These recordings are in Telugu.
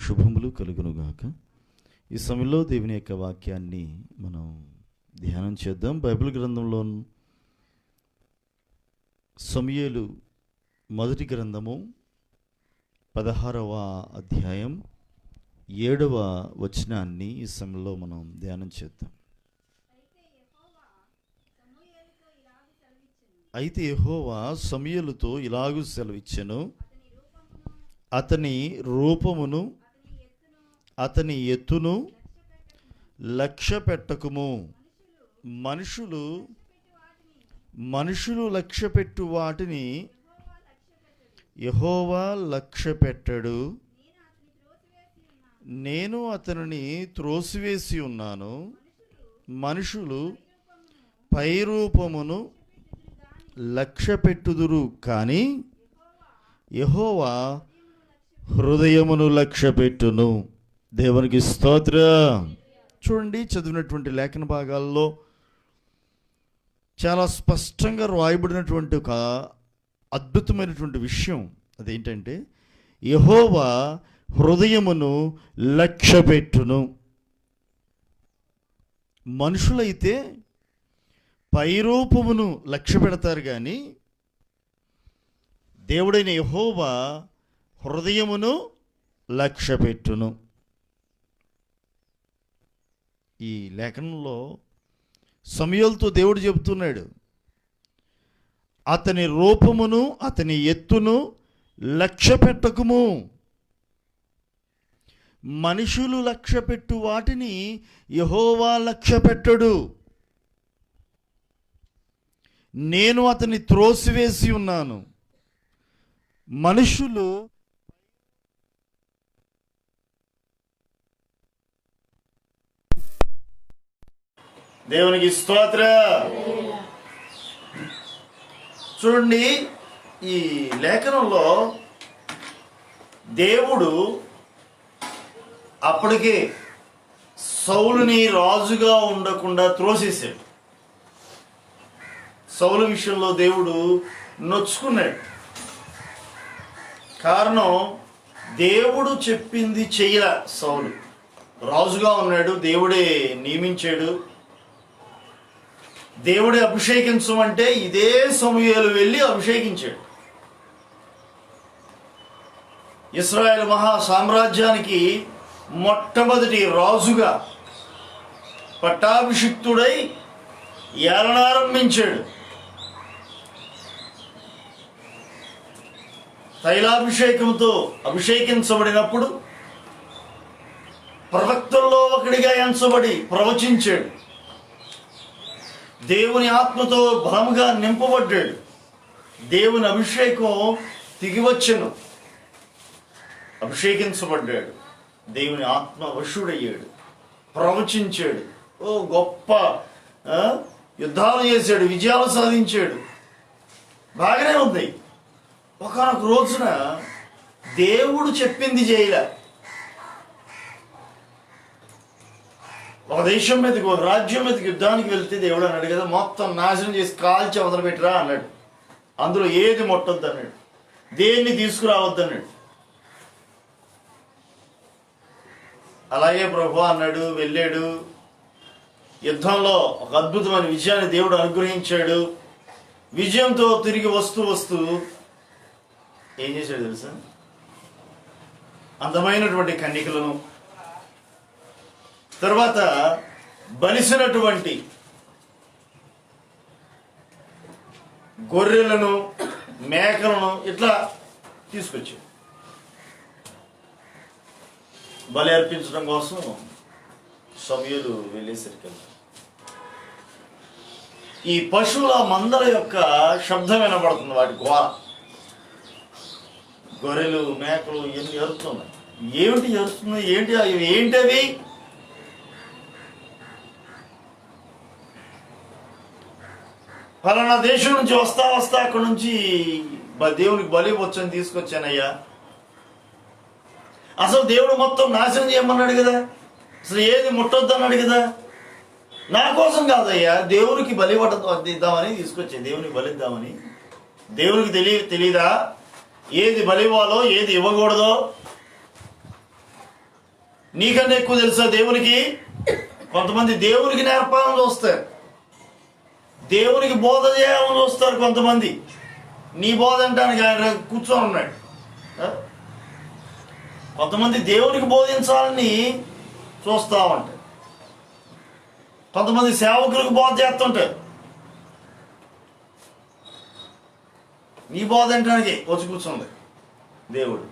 శుభములు కలుగునుగాక. ఈ సమయంలో దేవుని యొక్క వాక్యాన్ని మనం ధ్యానం చేద్దాం. బైబిల్ గ్రంథంలో సమూయేలు మొదటి గ్రంథము 16వ అధ్యాయం 7వ వచనాన్ని ఈ సమయంలో మనం ధ్యానం చేద్దాం. అయితే యెహోవా సమూయేలుతో ఇలాగు సెలవిచ్చెను, అతని రూపమును అతని ఎత్తును లక్ష్య పెట్టకుము. మనుషులు లక్ష్య పెట్టు వాటిని యెహోవా లక్ష్య పెట్టడు. నేను అతనిని త్రోసివేసి ఉన్నాను. మనుషులు పైరూపమును లక్ష్య పెట్టుదురు, కానీ యెహోవా హృదయమును లక్ష్య పెట్టును. దేవునికి స్తోత్రం. చూడండి, చదివినటువంటి లేఖన భాగాల్లో చాలా స్పష్టంగా రాయబడినటువంటి ఒక అద్భుతమైనటువంటి విషయం అదేంటంటే, యెహోవా హృదయమును లక్ష్య పెట్టును. మనుషులైతే పైరూపమును లక్ష్య పెడతారు, కానీ దేవుడైన యెహోవా హృదయమును లక్ష్య పెట్టును. ఈ లేఖనంలో సమూయేలుతో దేవుడు చెబుతున్నాడు, అతని రూపమును అతని ఎత్తును లక్ష్య పెట్టకుము. మనుషులు లక్ష్య పెట్టు వాటిని యెహోవా లక్ష్య పెట్టడు. నేను అతన్ని త్రోసివేసి ఉన్నాను. మనుషులు దేవునికి స్తోత్రం. చూడండి, ఈ లేఖనంలో దేవుడు అప్పటికే సౌలుని రాజుగా ఉండకుండా త్రోసేశాడు. సౌలు విషయంలో దేవుడు నొచ్చుకున్నాడు. కారణం, దేవుడు చెప్పింది చెయ్యల. సౌలు రాజుగా ఉన్నాడు, దేవుడే నియమించాడు. దేవుడే అభిషేకించమంటే ఇదే సమూయేలు వెళ్ళి అభిషేకించాడు. ఇశ్రాయేలు మహా సామ్రాజ్యానికి మొట్టమొదటి రాజుగా పట్టాభిషిక్తుడై ఏలనారంభించాడు. తైలాభిషేకంతో అభిషేకించబడినప్పుడు ప్రవక్తల్లో ఒకడిగా ఎంచబడి ప్రవచించాడు. దేవుని ఆత్మతో బలముగా నింపబడ్డాడు. దేవుని అభిషేకం దిగివచ్చెను. అభిషేకించబడ్డాడు. దేవుని ఆత్మ వశుడయ్యాడు. ప్రవచించాడు. గొప్ప యుద్ధాలు చేశాడు, విజయాలు సాధించాడు. బాగానే ఉంది. ఒకానొక రోజున దేవుడు చెప్పింది చేయలే. ఒక దేశం మీదకి, ఒక రాజ్యం మీదకి యుద్ధానికి వెళ్తే దేవుడు అన్నాడు కదా, మొత్తం నాశనం చేసి కాల్చి అవతల పెట్టిరా అన్నాడు. అందులో ఏది ముట్టొద్దు అన్నాడు, దేన్ని తీసుకురావద్దు అన్నాడు. అలాగే ప్రభు అన్నాడు. వెళ్ళాడు. యుద్ధంలో ఒక అద్భుతమైన విజయాన్ని దేవుడు అనుగ్రహించాడు. విజయంతో తిరిగి వస్తూ ఏం చేశాడు తెలుసా? అందమైనటువంటి కన్యకలను, తర్వాత బలిసినటువంటి గొర్రెలను, మేకలను ఇట్లా తీసుకొచ్చాడు. బలి అర్పించడం కోసం సమూయేలు వెళ్ళేసరికి ఈ పశువుల మందల యొక్క శబ్దం వినబడుతుంది. వాటి గోల, గొర్రెలు, మేకలు ఇవన్నీ అరుస్తున్నాయి. ఏమిటి అరుస్తున్నాయి? ఏంటవి? ఫలానా దేశం నుంచి వస్తా అక్కడ నుంచి దేవునికి బలి వచ్చని తీసుకొచ్చానయ్యా. అసలు దేవుడు మొత్తం నాశనం చేయమన్నాడు కదా, అసలు ఏది ముట్టొద్దు అన్నాడు కదా. నా కోసం కాదయ్యా, దేవునికి బలి ఇద్దామని తీసుకొచ్చా. దేవునికి బలిద్దామని. దేవునికి తెలీదా ఏది బలి ఇవ్వాలో, ఏది ఇవ్వకూడదో? నీకన్నా ఎక్కువ తెలుసా దేవునికి? కొంతమంది దేవునికి నేర్పాలని చూస్తారు, దేవునికి బోధ చేయాలని చూస్తారు. కొంతమంది నీ బోధ అంటానికి ఆయన కూర్చొని ఉన్నాడు. కొంతమంది దేవునికి బోధించాలని చూస్తూ ఉంటారు, కొంతమంది సేవకులకు బోధ చేస్తుంటారు. నీ బోధ అంటానికి వచ్చి కూర్చుంది దేవుడు.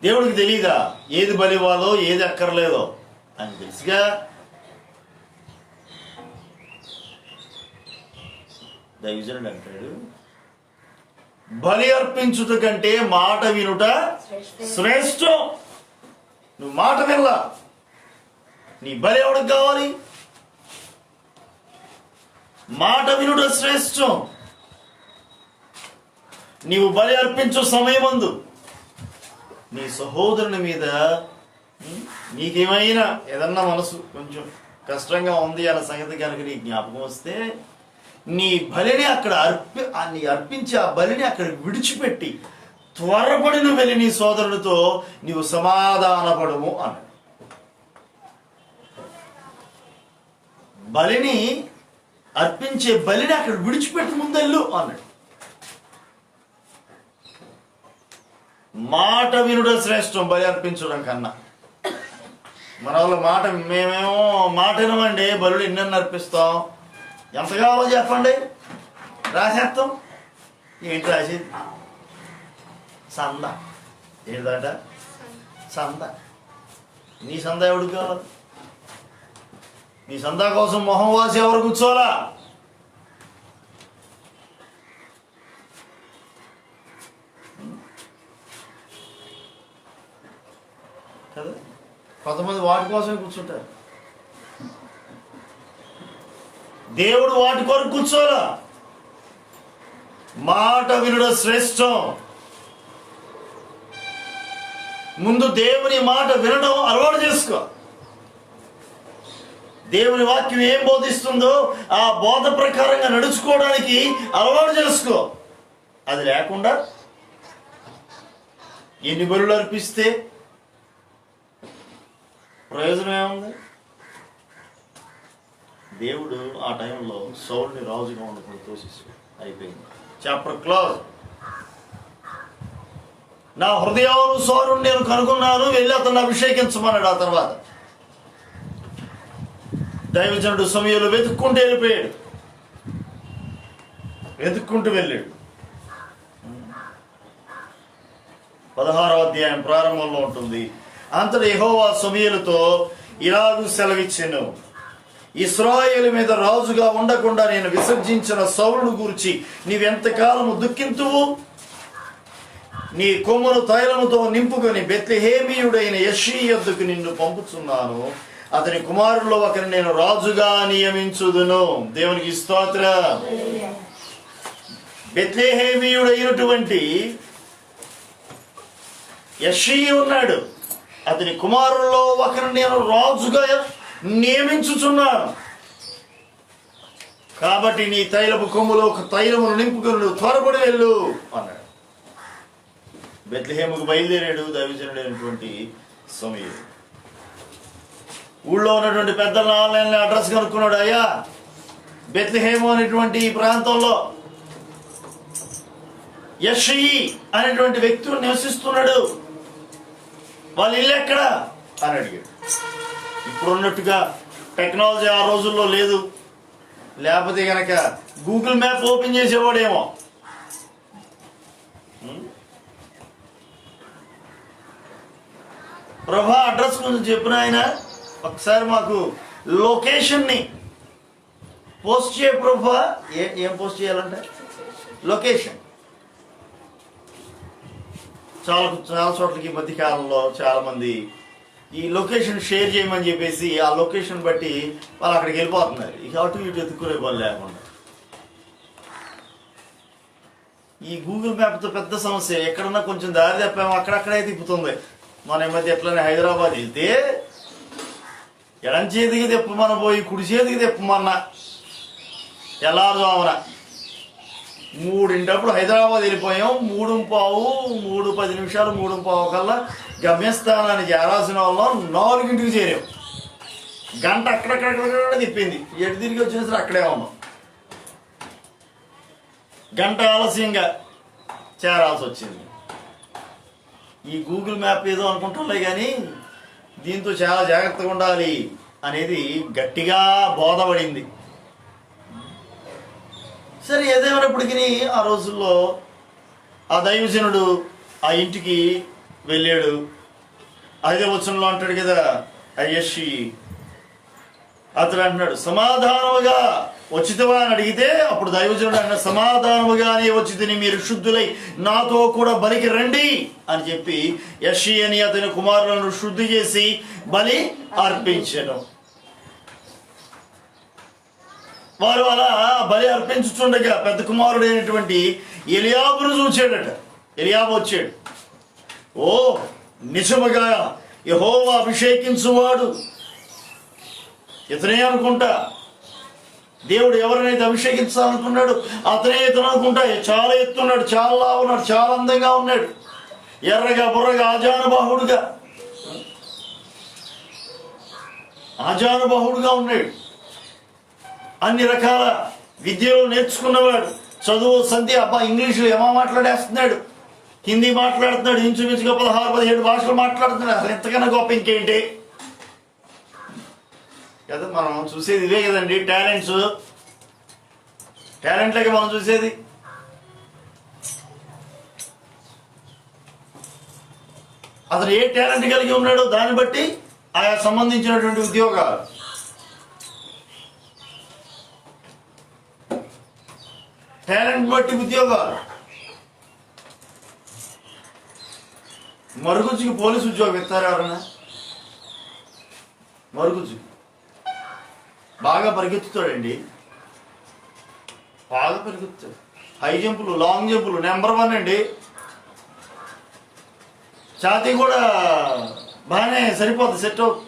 దేవుడికి తెలీదా ఏది బలివ్వాలో ఏది అక్కర్లేదో అని తెలుసుగా. దైవజనుడు అంటాడు, బలి అర్పించుట కంటే మాట వినుట శ్రేష్టం. నువ్వు మాట వినలా, నీ బలి ఎవడికి కావాలి? మాట వినుట శ్రేష్టం. నీవు బలి అర్పించు సమయమందు నీ సహోదరుని మీద నీకేమైనా ఏదన్నా మనసు కొంచెం కష్టంగా ఉంది అన్న సంగతి కనుక నీ జ్ఞాపకం వస్తే నీ బలిని అక్కడ అర్పించి ఆ బలిని అక్కడ విడిచిపెట్టి త్వరపడి నువ్వు వెళ్ళి నీ సోదరునితో నీవు సమాధానపడము అన్నాడు. బలిని అర్పించే బలిని అక్కడ విడిచిపెట్టి ముందెళ్ళు అన్నాడు. మాట వినుడ శ్రేష్టం బలి అర్పించడం కన్నా. మన వాళ్ళ మాట, మేమేమో మాట వినమండి, బలుడు ఎన్నెన్ని అర్పిస్తాం, ఎంత కావాలో చెప్పండి రాసేస్తాం. ఏంటి రాసేది? సంద. ఏంటంట? సంద. నీ సంద ఎవడికి కావాలి? నీ సందా కోసం మొహం వాసి ఎవరు కూర్చోవాలా? కదా, కొంతమంది వాటి కోసమే కూర్చుంటారు. దేవుడు వాటి కొరకు కూర్చోవాలా? మాట వినుడ శ్రేష్టం. ముందు దేవుని మాట వినడం అలవాటు చేసుకో. దేవుని వాక్యం ఏం బోధిస్తుందో ఆ బోధ ప్రకారంగా నడుచుకోవడానికి అలవాటు చేసుకో. అది లేకుండా ఎన్ని బలులు అర్పిస్తే ప్రయోజనం ఏముంది? దేవుడు ఆ టైంలో సౌలుని రాజుగా ఉండకుండా తోసేసాడు. అయిపోయింది, చాప్టర్ క్లోజ్. నా హృదయానుసారుని నేను కనుగొన్నాను, వెళ్ళి అతన్ని అభిషేకించమన్నాడు. ఆ తర్వాత దైవజనుడు సమయంలో వెతుక్కుంటూ వెళ్ళిపోయాడు, వెతుక్కుంటూ వెళ్ళాడు. 16వ అధ్యాయం ప్రారంభంలో ఉంటుంది. అంతటా యెహోవా సమూయేలుతో ఇలాగూ సెలవిచ్చెను, ఇశ్రాయేలు మీద రాజుగా ఉండకుండా నేను విసర్జించిన సౌలును గూర్చి నీవెంతకాలము దుఃఖింతువు? నీ కొమ్మును తైలముతో నింపుకొని బెత్లెహేమీయుడైన యెషీ యొద్దకు నిన్ను పంపుచున్నాను. అతని కుమారుల్లో ఒకరిని నేను రాజుగా నియమించుదును. దేవునికి స్తోత్రం. బెత్లెహేమీయుడైనటువంటి యెషీ ఉన్నాడు, అతని కుమారుల్లో ఒకరిని నేను రాజుగా నియమించుచున్నాను. కాబట్టి నీ తైలపు కొమ్ములో ఒక తైలమును నింపుకొని నువ్వు త్వరపడి వెళ్ళు అన్నాడు. బెత్లెహేముకు బయలుదేరాడు దైవజనుడైనటువంటి సమూయేలు. ఊళ్ళో ఉన్నటువంటి పెద్దల ఆన్లైన్లో అడ్రస్ కనుక్కున్నాడు. అయ్యా, బెత్లెహేము అనేటువంటి ఈ ప్రాంతంలో యెషీ అనేటువంటి వ్యక్తి నివసిస్తున్నాడు, వాళ్ళ ఇల్లు ఎక్కడ అని అడిగాడు. ఇప్పుడు ఉన్నట్టుగా టెక్నాలజీ ఆ రోజుల్లో లేదు, లేకపోతే కనుక గూగుల్ మ్యాప్ ఓపెన్ చేసేవాడేమో. ప్రభా అడ్రస్ కొంచెం చెప్పిన ఆయన, ఒకసారి మాకు లొకేషన్ని పోస్ట్ చేయ ప్రభా. ఏం పోస్ట్ చేయాలంటే లొకేషన్. చాలా చోట్లకి ఈ మధ్య కాలంలో చాలా మంది ఈ లొకేషన్ షేర్ చేయమని చెప్పేసి ఆ లొకేషన్ బట్టి వాళ్ళు అక్కడికి వెళ్ళిపోతున్నారు. ఇక అటు ఇటు ఎత్తుకునే పని లేకుండా. ఈ గూగుల్ మ్యాప్తో పెద్ద సమస్య. ఎక్కడన్నా కొంచెం దారి తప్పాము అక్కడక్కడే తిప్పుతుంది. మన ఈ మధ్య ఎట్లనే హైదరాబాద్ వెళ్తే ఎడం చేతికి తిప్పమన్న పోయి కుడి చేతికి తిప్పమన్నా తెల్లారుజామున 3:00 హైదరాబాద్ వెళ్ళిపోయాం. 3:15, 3:10 కల్లా గమ్యస్థానాన్ని చేరాల్సిన వాళ్ళం 4కి చేరాం. గంట అక్కడక్కడ తిప్పింది. ఎటు తిరిగి వచ్చిన సరే అక్కడే ఉన్నాం. గంట ఆలస్యంగా చేరాల్సి వచ్చింది. ఈ గూగుల్ మ్యాప్ ఏదో అనుకుంటున్నాయి కానీ దీంతో చాలా జాగ్రత్తగా ఉండాలి అనేది గట్టిగా బోధపడింది. సరే ఏదేమైనప్పటికీ ఆ రోజుల్లో ఆ దైవజనుడు ఆ ఇంటికి వెళ్ళాడు. 5వ వచనంలో అంటాడు కదా, యెషీ అతడు అంటున్నాడు, సమాధానముగా వచ్చితవా అని అడిగితే అప్పుడు దైవజనుడు అన్నాడు, సమాధానముగానే వచ్చితిని, మీరు శుద్ధులై నాతో కూడా బలికి రండి అని చెప్పి యెషీ అని అతని కుమారులను శుద్ధి చేసి బలి అర్పించెను. వారు అలా బలి అర్పించుచుండగా పెద్ద కుమారుడైనటువంటి ఎలియాబును చూచాడట. ఎలియాబు వచ్చాడు. ఓ నిజముగా యెహోవా అభిషేకించువాడు ఇతనే అనుకుంటా. దేవుడు ఎవరినైతే అభిషేకించాలనుకున్నాడు అతనే ఇతను అనుకుంటా. చాలా ఎత్తున్నాడు, చాలా ఉన్నాడు, చాలా అందంగా ఉన్నాడు, ఎర్రగా బుర్రగా ఆజానుబాహుడుగా ఉన్నాడు. అన్ని రకాల విద్యలు నేర్చుకున్నవాడు. చదువు సంధ్య ఇంగ్లీషులో ఏమో మాట్లాడేస్తున్నాడు, హిందీ మాట్లాడుతున్నాడు, ఇంచుమించుగా 16-17 భాషలు మాట్లాడుతున్నాడు. అసలు ఎంతకన్నా గొప్ప ఇంకేంటి కదా. మనం చూసేది ఇవే కదండి, టాలెంట్లకి మనం చూసేది. అతను ఏ టాలెంట్ కలిగి ఉన్నాడో దాన్ని బట్టి ఆయా సంబంధించినటువంటి ఉద్యోగాలు. టాలెంట్ బట్టి ఉద్యోగాలు. మరుగుజ్జుకి పోలీసు ఉద్యోగం ఇస్తారు ఎవరైనా? మరుగుజ్జు బాగా పరిగెత్తుతాడండి, బాగా పరిగెత్తుతాడు. హై జంపులు, లాంగ్ జంపులు నెంబర్ 1 అండి. ఛాతీ కూడా బాగానే సరిపోతుంది, సెట్ అవుతుంది.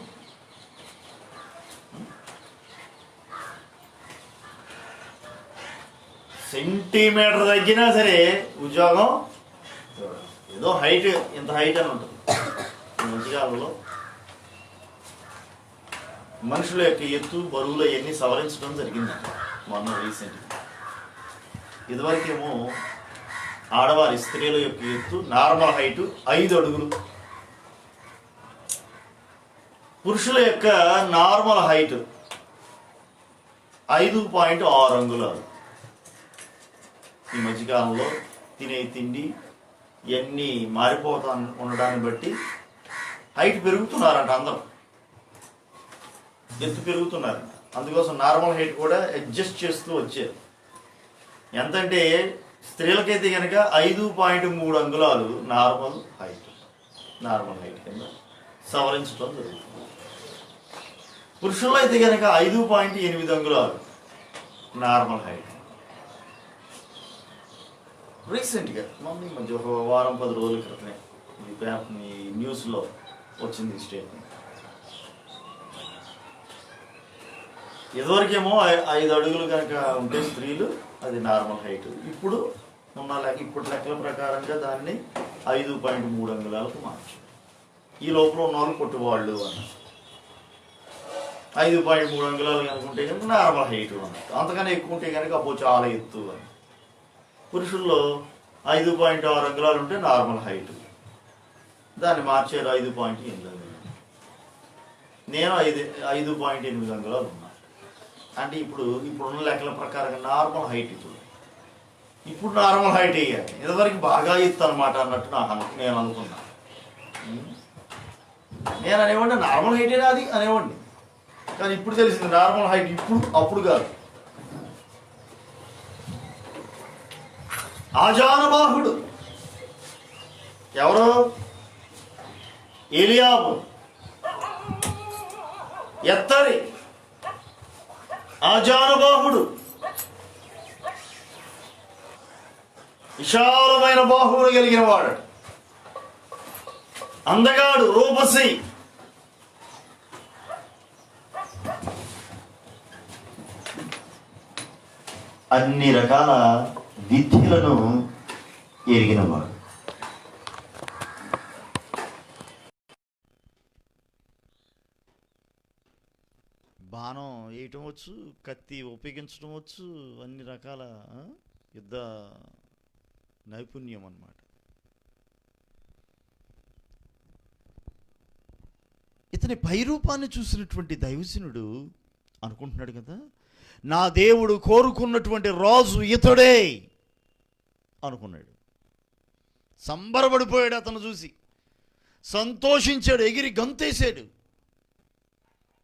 సెంటీమీటర్ తగ్గినా సరే ఉద్యోగం. ఏదో హైట్, ఇంత హైట్ అని ఉంటుంది. ఈ మధ్యకాలంలో మనుషుల యొక్క ఎత్తు బరువులు అవన్నీ సవరించడం జరిగింది మొన్న రీసెంట్గా. ఇదివరకేమో ఆడవారి స్త్రీల యొక్క ఎత్తు నార్మల్ హైటు 5 అడుగులు, పురుషుల యొక్క నార్మల్ హైట్ 5.6 అంగుళాలు. ఈ మధ్యకాలంలో తినే తిండి ఇవన్నీ మారిపోతా ఉండడాన్ని బట్టి హైట్ పెరుగుతున్నారంట, అందరూ ఎత్తు పెరుగుతున్నారంట. అందుకోసం నార్మల్ హైట్ కూడా అడ్జస్ట్ చేస్తూ వచ్చారు. ఎంతంటే స్త్రీలకైతే కనుక 5.3 అంగుళాలు నార్మల్ హైట్ కింద సవరించడం జరుగుతుంది. పురుషుల్లో అయితే కనుక 5.8 అంగుళాలు నార్మల్ హైట్. రీసెంట్గా మమ్మీ మధ్య ఒక వారం 10 రోజుల క్రితమే ఈ న్యూస్లో వచ్చింది స్టేట్మెంట్. ఇదివరకేమో 5 అడుగులు కనుక ఉంటే స్త్రీలు అది నార్మల్ హైట్. ఇప్పుడు ఇప్పుడు లెక్కల ప్రకారంగా దాన్ని 5.3 అంగుళాలకు మార్చారు. ఈ లోపల ఉన్న వాళ్ళు పొట్టివాళ్ళు అన్నారు. 5.3 అంగుళాలు కనుకుంటే కనుక నార్మల్ హైట్ అన్నట్టు. అంతకన్నా ఎక్కువ ఉంటే కనుక అప్పుడు చాలా ఎత్తు అని. పురుషుల్లో 5.6 అంగుళాలు ఉంటే నార్మల్ హైట్, దాన్ని మార్చారు 5.8 అంగుళాలు. నేను 5.8 అంగుళాలు ఉన్నా. అంటే ఇప్పుడున్న లెక్కల ప్రకారంగా నార్మల్ హైట్ ఇప్పుడు నార్మల్ హైట్ వేయాలి. ఇదివరకు బాగా ఎత్తు అనమాట అన్నట్టు నేను అనుకున్నా. నేను అనేవాడిని నార్మల్ హైటేనా అది అనేవాడిని, కానీ ఇప్పుడు తెలిసింది నార్మల్ హైట్ అప్పుడు కాదు. ఆజానుబాహుడు ఎవరో ఏలియాబు, ఎత్తరి ఆజానుబాహుడు, విశాలమైన బాహువులు కలిగిన వాడు, అందగాడు, రూపసి. అన్ని రకాల విద్యలను ఎరిగినవాడు. బాణం వేయటం వచ్చు, కత్తి ఉపయోగించడం వచ్చు, అన్ని రకాల యుద్ధ నైపుణ్యం అన్నమాట. ఇతని పైరూపాన్ని చూసినటువంటి దైవజనుడు అనుకుంటున్నాడు కదా, నా దేవుడు కోరుకున్నటువంటి రాజు ఇతడే అనుకున్నాడు. సంబరపడిపోయాడు, అతను చూసి సంతోషించాడు, ఎగిరి గంతేశాడు.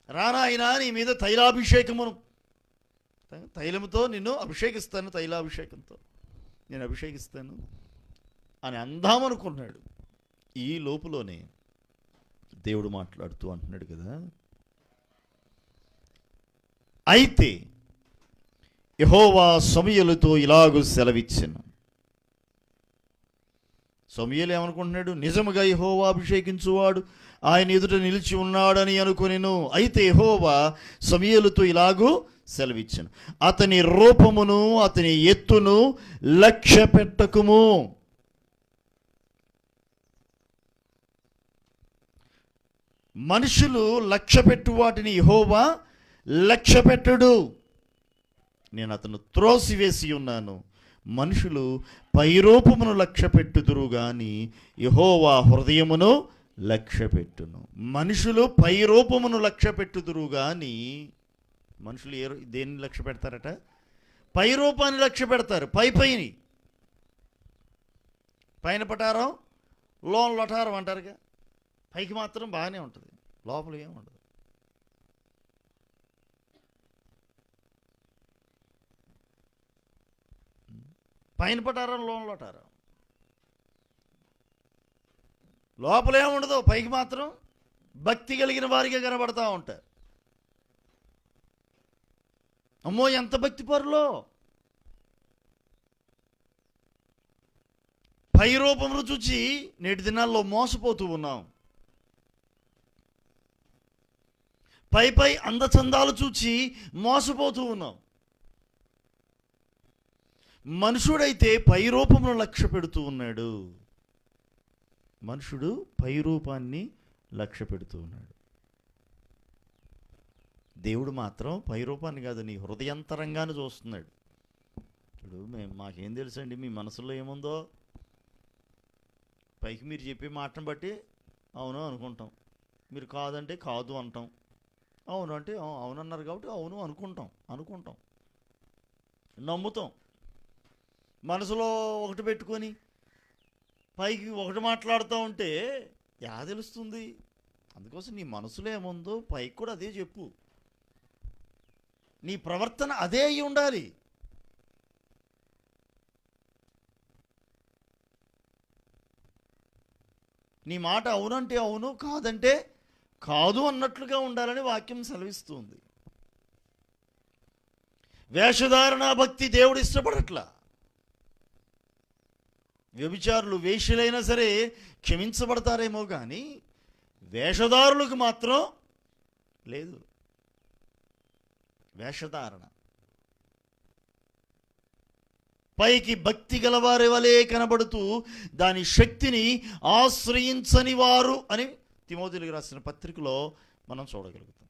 రానాయనా, నీ మీద తైలాభిషేకమును, తైలముతో నిన్ను అభిషేకిస్తాను, తైలాభిషేకంతో నేను అభిషేకిస్తాను అని అందామనుకున్నాడు. ఈ లోపులోనే దేవుడు మాట్లాడుతూ అంటున్నాడు కదా, అయితే యెహోవా సమూయేలుతో ఇలాగూ సెలవిచ్చెను. సమూయేలు ఏమనుకుంటున్నాడు? నిజముగా యెహోవా అభిషేకించువాడు ఆయన ఎదుట నిలిచి ఉన్నాడని అనుకొనెను. అయితే యెహోవా సమూయేలుతో ఇలాగూ సెలవిచ్చెను, అతని రూపమును అతని ఎత్తును లక్ష్య పెట్టకుము. మనుషులు లక్ష్య పెట్టు వాటిని యెహోవా లక్ష్య పెట్టడు. నేను అతను త్రోసివేసి ఉన్నాను. మనుషులు పైరూపమును లక్ష్య పెట్టుదురు గాని యెహోవా హృదయమును లక్ష్య పెట్టును. మనుషులు పైరూపమును లక్ష్య పెట్టుదురు గాని, మనుషులు దేన్ని లక్ష్య పెడతారట? పైరూపాన్ని లక్ష్య పెడతారు. పైని పైన పటారం లోన్ లొటారం అంటారుగా. పైకి మాత్రం బాగానే ఉంటుంది, లోపల ఏముండదు. పైన పటారం లోన్ లొటారం, లోపల ఏముండదు. పైకి మాత్రం భక్తి కలిగిన వారిగా కనబడతా ఉంటారు. అమ్మో ఎంత భక్తి పరులో! పై రూపమును చూచి నేటి దినాల్లో మోసపోతూ ఉన్నాం. పై అందచందాలు చూచి మోసపోతూ ఉన్నాం. మనుషుడైతే పై రూపమును లక్ష్య పెడుతూ ఉన్నాడు. మనుషుడు పై రూపాన్ని లక్ష్య పెడుతూ ఉన్నాడు. దేవుడు మాత్రం పై రూపాన్ని కాదు, నీ హృదయంతరంగానే చూస్తున్నాడు. ఇప్పుడు మాకేం తెలుసండి మీ మనసులో ఏముందో? పైకి మీరు చెప్పే మాటను బట్టి అవును అనుకుంటాం, మీరు కాదంటే కాదు అంటాం, అవును అంటే అవును అన్నారు కాబట్టి అవును అనుకుంటాం, నమ్ముతాం. మనసులో ఒకటి పెట్టుకొని పైకి ఒకటి మాట్లాడుతూ ఉంటే ఎలా తెలుస్తుంది? అందుకోసం నీ మనసులో ఏముందో పైకి కూడా అదే చెప్పు. నీ ప్రవర్తన అదే అయి ఉండాలి. నీ మాట అవునంటే అవును, కాదంటే కాదు అన్నట్లుగా ఉండాలని వాక్యం సెలవిస్తుంది. వేషధారణ భక్తి దేవుడు ఇష్టపడట్లా. వ్యభిచారులు వేశ్యలైనా సరే క్షమించబడతారేమో కానీ వేషధారులకు మాత్రం లేదు. వేషధారణ పైకి భక్తి గలవారి వలె కనబడుతూ దాని శక్తిని ఆశ్రయించని వారు అని తిమోతికి రాసిన పత్రికలో మనం చూడగలుగుతాం.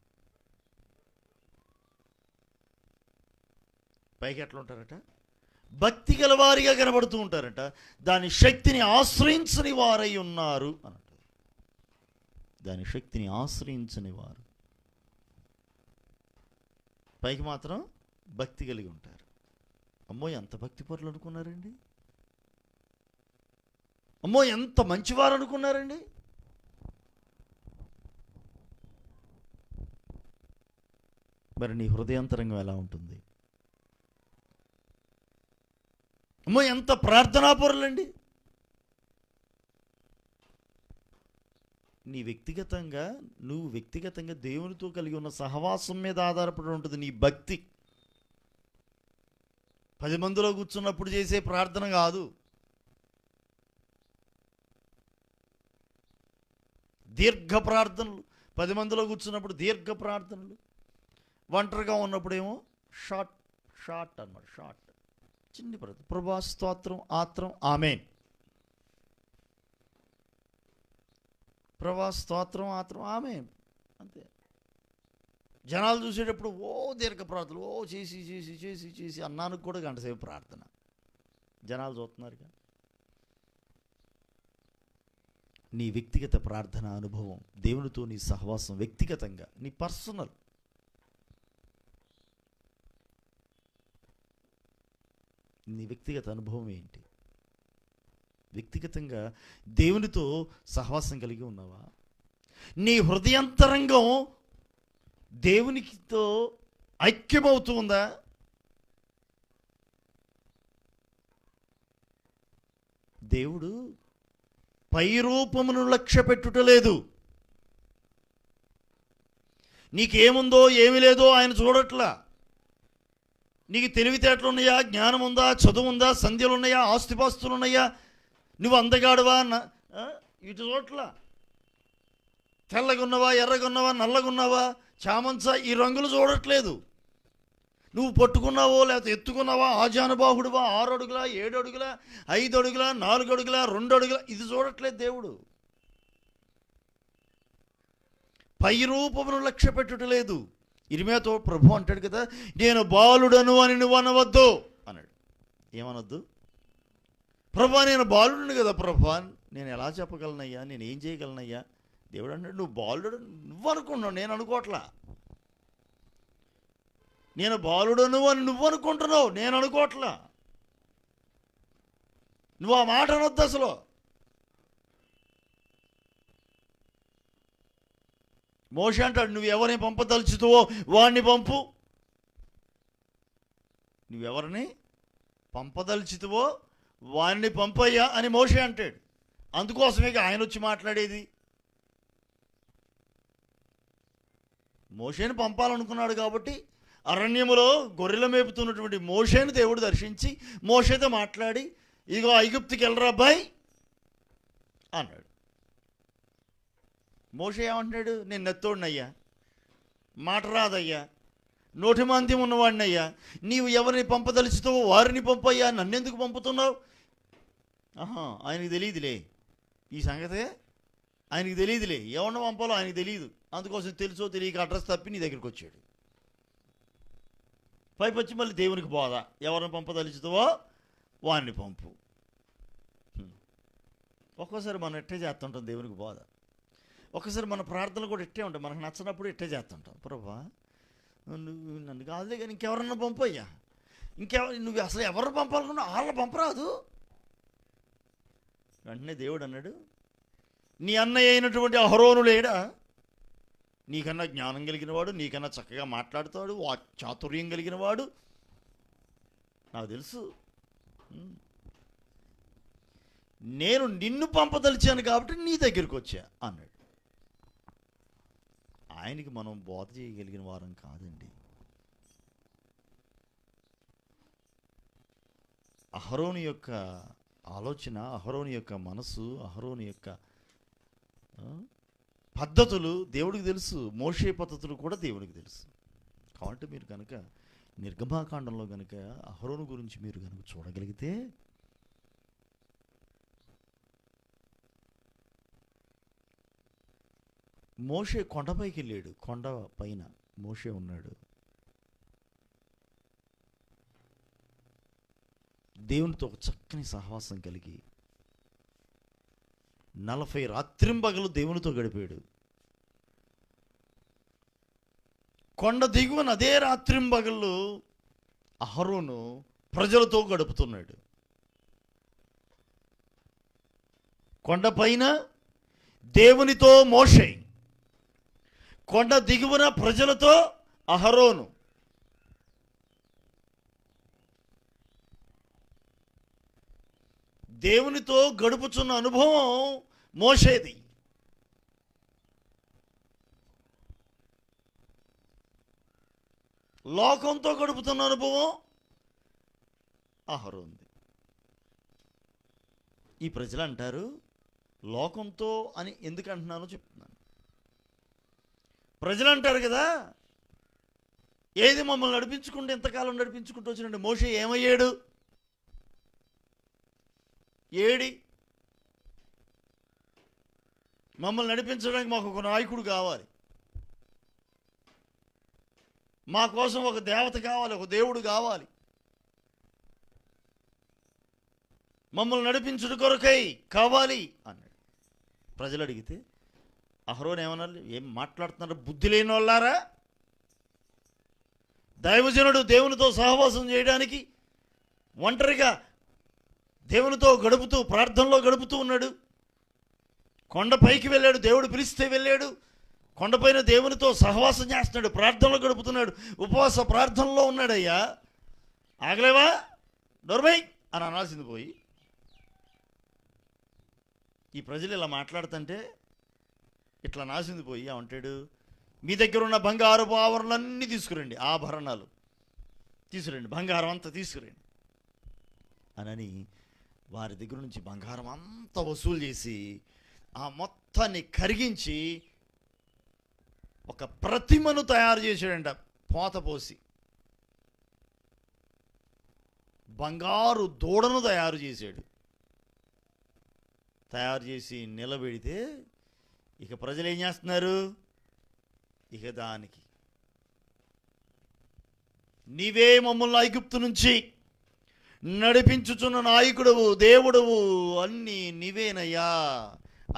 పైకి ఎట్లా ఉంటారట? భక్తి గలవారిగా కనబడుతూ ఉంటారట, దాని శక్తిని ఆశ్రయించని వారై ఉన్నారు అన్నట్టు. దాని శక్తిని ఆశ్రయించని వారు పైకి మాత్రం భక్తి కలిగి ఉంటారు. అమ్మో ఎంత భక్తి పరులు అనుకున్నారండి, అమ్మో ఎంత మంచివారు అనుకున్నారండి. మరి నీ హృదయాంతరంగం ఎలా ఉంటుంది? అమ్మో ఎంత ప్రార్థనాపరులండి. నువ్వు వ్యక్తిగతంగా దేవునితో కలిగి ఉన్న సహవాసం మీద ఆధారపడి ఉంటుంది నీ భక్తి. 10 మందిలో కూర్చున్నప్పుడు చేసే ప్రార్థన కాదు. దీర్ఘ ప్రార్థనలు, 10 మందిలో కూర్చున్నప్పుడు దీర్ఘ ప్రార్థనలు, ఒంటరిగా ఉన్నప్పుడేమో షార్ట్ అన్నమాట. షార్ట్ చిన్ని ప్రార్థన, ప్రభా స్తోత్రం ఆత్రం ఆమేన్. ప్రభా స్తోత్రం ఆత్రం ఆమేన్, అంతే. జనాలు చూసేటప్పుడు ఓ దీర్ఘ ప్రార్థనలు ఓ చేసి చేసి చేసి చేసి అన్నానికి కూడా గంట సేపు ప్రార్థన. జనాలు చూస్తున్నారుగా. నీ వ్యక్తిగత ప్రార్థన అనుభవం, దేవునితో నీ సహవాసం వ్యక్తిగతంగా, నీ పర్సనల్, నీ వ్యక్తిగత అనుభవం ఏంటి? వ్యక్తిగతంగా దేవునితో సహవాసం కలిగి ఉన్నావా? నీ హృదయాంతరంగం దేవునితో ఐక్యమవుతూ ఉందా? దేవుడు పై రూపమును లక్ష్య పెట్టుటలేదు. నీకేముందో ఏమి లేదో ఆయన చూడట్లా. నీకు తెలివితేటలు ఉన్నాయా, జ్ఞానం ఉందా, చదువు ఉందా, సంధ్యలు ఉన్నాయా, ఆస్తిపాస్తులు ఉన్నాయా, నువ్వు అందగాడువా, ఇటు చోట్ల తెల్లగున్నావా, ఎర్రగున్నావా, నల్లగున్నావా, చామంచా, ఈ రంగులు చూడట్లేదు. నువ్వు పట్టుకున్నావో లేకపోతే ఎత్తుకున్నావా, ఆజానుబాహుడువా, 6 అడుగులా, 7 అడుగులా, 5 అడుగులా, 4 అడుగులా, 2 అడుగులా, ఇది చూడట్లేదు దేవుడు. పై రూపమును లక్ష్య పెట్టుటలేదు. ఇర్మీయాతో ప్రభు అంటాడు కదా, నేను బాలుడను అని నువ్వు అనవద్దు అన్నాడు. ఏమనొద్దు? ప్రభా నేను బాలుడును కదా ప్రభా, నేను ఎలా చెప్పగలనయ్యా, నేను ఏం చేయగలనయ్యా? దేవుడు అన్నాడు, నువ్వు బాలుడు నువ్వు అనుకున్నావు, నేను అనుకోవట్లా. నేను బాలుడను అని నువ్వు అనుకుంటున్నావు, నేను అనుకోవట్లా. నువ్వు ఆ మాట అనొద్దు అసలు. మోషే అంటాడు, నువ్వు ఎవరిని పంపదలుచుతావో వాడిని పంపు. నువ్వెవరిని పంపదలుచుతావో వాడిని పంపయ్యా అని మోషే అంటాడు. అందుకోసమే ఆయన వచ్చి మాట్లాడేది. మోషేని పంపాలనుకున్నాడు కాబట్టి అరణ్యములో గొర్రెల మేపుతున్నటువంటి మోషేని దేవుడు దర్శించి మోషేతో మాట్లాడి, ఇగో ఐగుప్తుకి వెళ్ళరా బాయ్ అన్నాడు. మోషే ఏమంటున్నాడు, నేను నెత్తోడినయ్యా, మాట రాదయ్యా, నోటి మాంద్యం ఉన్నవాడినయ్యా, నీవు ఎవరిని పంపదలుచుతావో వారిని పంపయ్యా, నన్నెందుకు పంపుతున్నావు? ఆయనకి తెలియదులే ఈ సంగతే, ఆయనకి తెలియదులే ఎవరిని పంపాలో ఆయనకి తెలియదు. అందుకోసం తెలుసో తెలియక అడ్రస్ తప్పి నీ దగ్గరికి వచ్చాడు. పైపచ్చి మళ్ళీ దేవునికి బోధ, ఎవరిని పంపదలుచుతావో వారిని పంపు. ఒక్కోసారి మనం ఎట్టే చేస్తుంటాం దేవునికి బోధ. ఒక్కసారి మన ప్రార్థనలు కూడా ఇట్టే ఉంటాయి, మనకు నచ్చినప్పుడు ఇట్టే చేస్తుంటాం. ప్రభా నువ్వు నన్ను కాదులే కానీ ఇంకెవరన్నా పంపయ్యా, నువ్వు అసలు ఎవరు పంపాలనుకున్నా వాళ్ళని పంపరాదు. వెంటనే దేవుడు అన్నాడు, నీ అన్నయ్య అయినటువంటి అహరోను లేడా? నీకన్నా జ్ఞానం కలిగిన వాడు, నీకన్నా చక్కగా మాట్లాడుతాడు, చాతుర్యం కలిగిన వాడు, నాకు తెలుసు. నేను నిన్ను పంపదలిచాను కాబట్టి నీ దగ్గరికి వచ్చా అన్నాడు. ఆయనకి మనం బోధ చేయగలిగిన వారం కాదండి. అహరోను యొక్క ఆలోచన, అహరోను యొక్క మనసు, అహరోను యొక్క పద్ధతులు దేవుడికి తెలుసు. మోషే పద్ధతులు కూడా దేవుడికి తెలుసు. కాబట్టి మీరు కనుక నిర్గమాకాండంలో కనుక అహరోను గురించి మీరు కనుక చూడగలిగితే, మోషే కొండపైకి వెళ్ళాడు, కొండ పైన మోషే ఉన్నాడు. దేవునితో ఒక చక్కని సహవాసం కలిగి 40 రాత్రింబగలు దేవునితో గడిపాడు. కొండ దిగువన అదే రాత్రింబగళ్ళు అహరోను ప్రజలతో గడుపుతున్నాడు. కొండపైన దేవునితో మోషే, కొండ దిగువన ప్రజలతో అహరోను. దేవునితో గడుపుచున్న అనుభవం మోషేది. లోకంతో గడుపుతున్న అనుభవం అహరోన్ది. ఈ ప్రజలు అంటారు, లోకంతో అని ఎందుకు అంటున్నానో చెప్తున్నాను. ప్రజలు అంటారు కదా, ఏది మమ్మల్ని నడిపించుకుంటూ ఎంతకాలం నడిపించుకుంటూ వచ్చినట్టు మోషే ఏమయ్యాడు ఏడి? మమ్మల్ని నడిపించడానికి మాకు ఒక నాయకుడు కావాలి, మా కోసం ఒక దేవత కావాలి, ఒక దేవుడు కావాలి, మమ్మల్ని నడిపించుడు కొరకై కావాలి అన్నాడు. ప్రజలు అడిగితే అహరోను ఏమన్నారు? ఏం మాట్లాడుతున్నారు బుద్ధి లేని వాళ్ళారా? దైవజనుడు దేవునితో సహవాసం చేయడానికి ఒంటరిగా దేవునితో గడుపుతూ ప్రార్థనలో గడుపుతూ ఉన్నాడు. కొండపైకి వెళ్ళాడు, దేవుడు పిలిస్తే వెళ్ళాడు. కొండపైన దేవునితో సహవాసం చేస్తున్నాడు, ప్రార్థనలో గడుపుతున్నాడు, ఉపవాస ప్రార్థనలో ఉన్నాడయ్యా. ఆగలేవా నోర్మై అని అనాల్సింది పోయి ఈ ప్రజలు ఇలా మాట్లాడుతుంటే ఇట్లా నాసింది పోయి ఏమంటాడు? మీ దగ్గర ఉన్న బంగారపు ఆభరణాలన్నీ తీసుకురండి, ఆభరణాలు తీసుకురండి, బంగారం అంతా తీసుకురండి అని వారి దగ్గర నుంచి బంగారం అంతా వసూలు చేసి ఆ మొత్తాన్ని కరిగించి ఒక ప్రతిమను తయారు చేశాడంట. పోత పోసి బంగారు దూడను తయారు చేశాడు. తయారు చేసి నిలబెడితే ఇక ప్రజలు ఏం చేస్తున్నారు? ఇక దానికి నీవే మమ్మల్ని ఐగుప్తు నుంచి నడిపించుచున్న నాయకుడవు, దేవుడవు, అన్నీ నీవేనయ్యా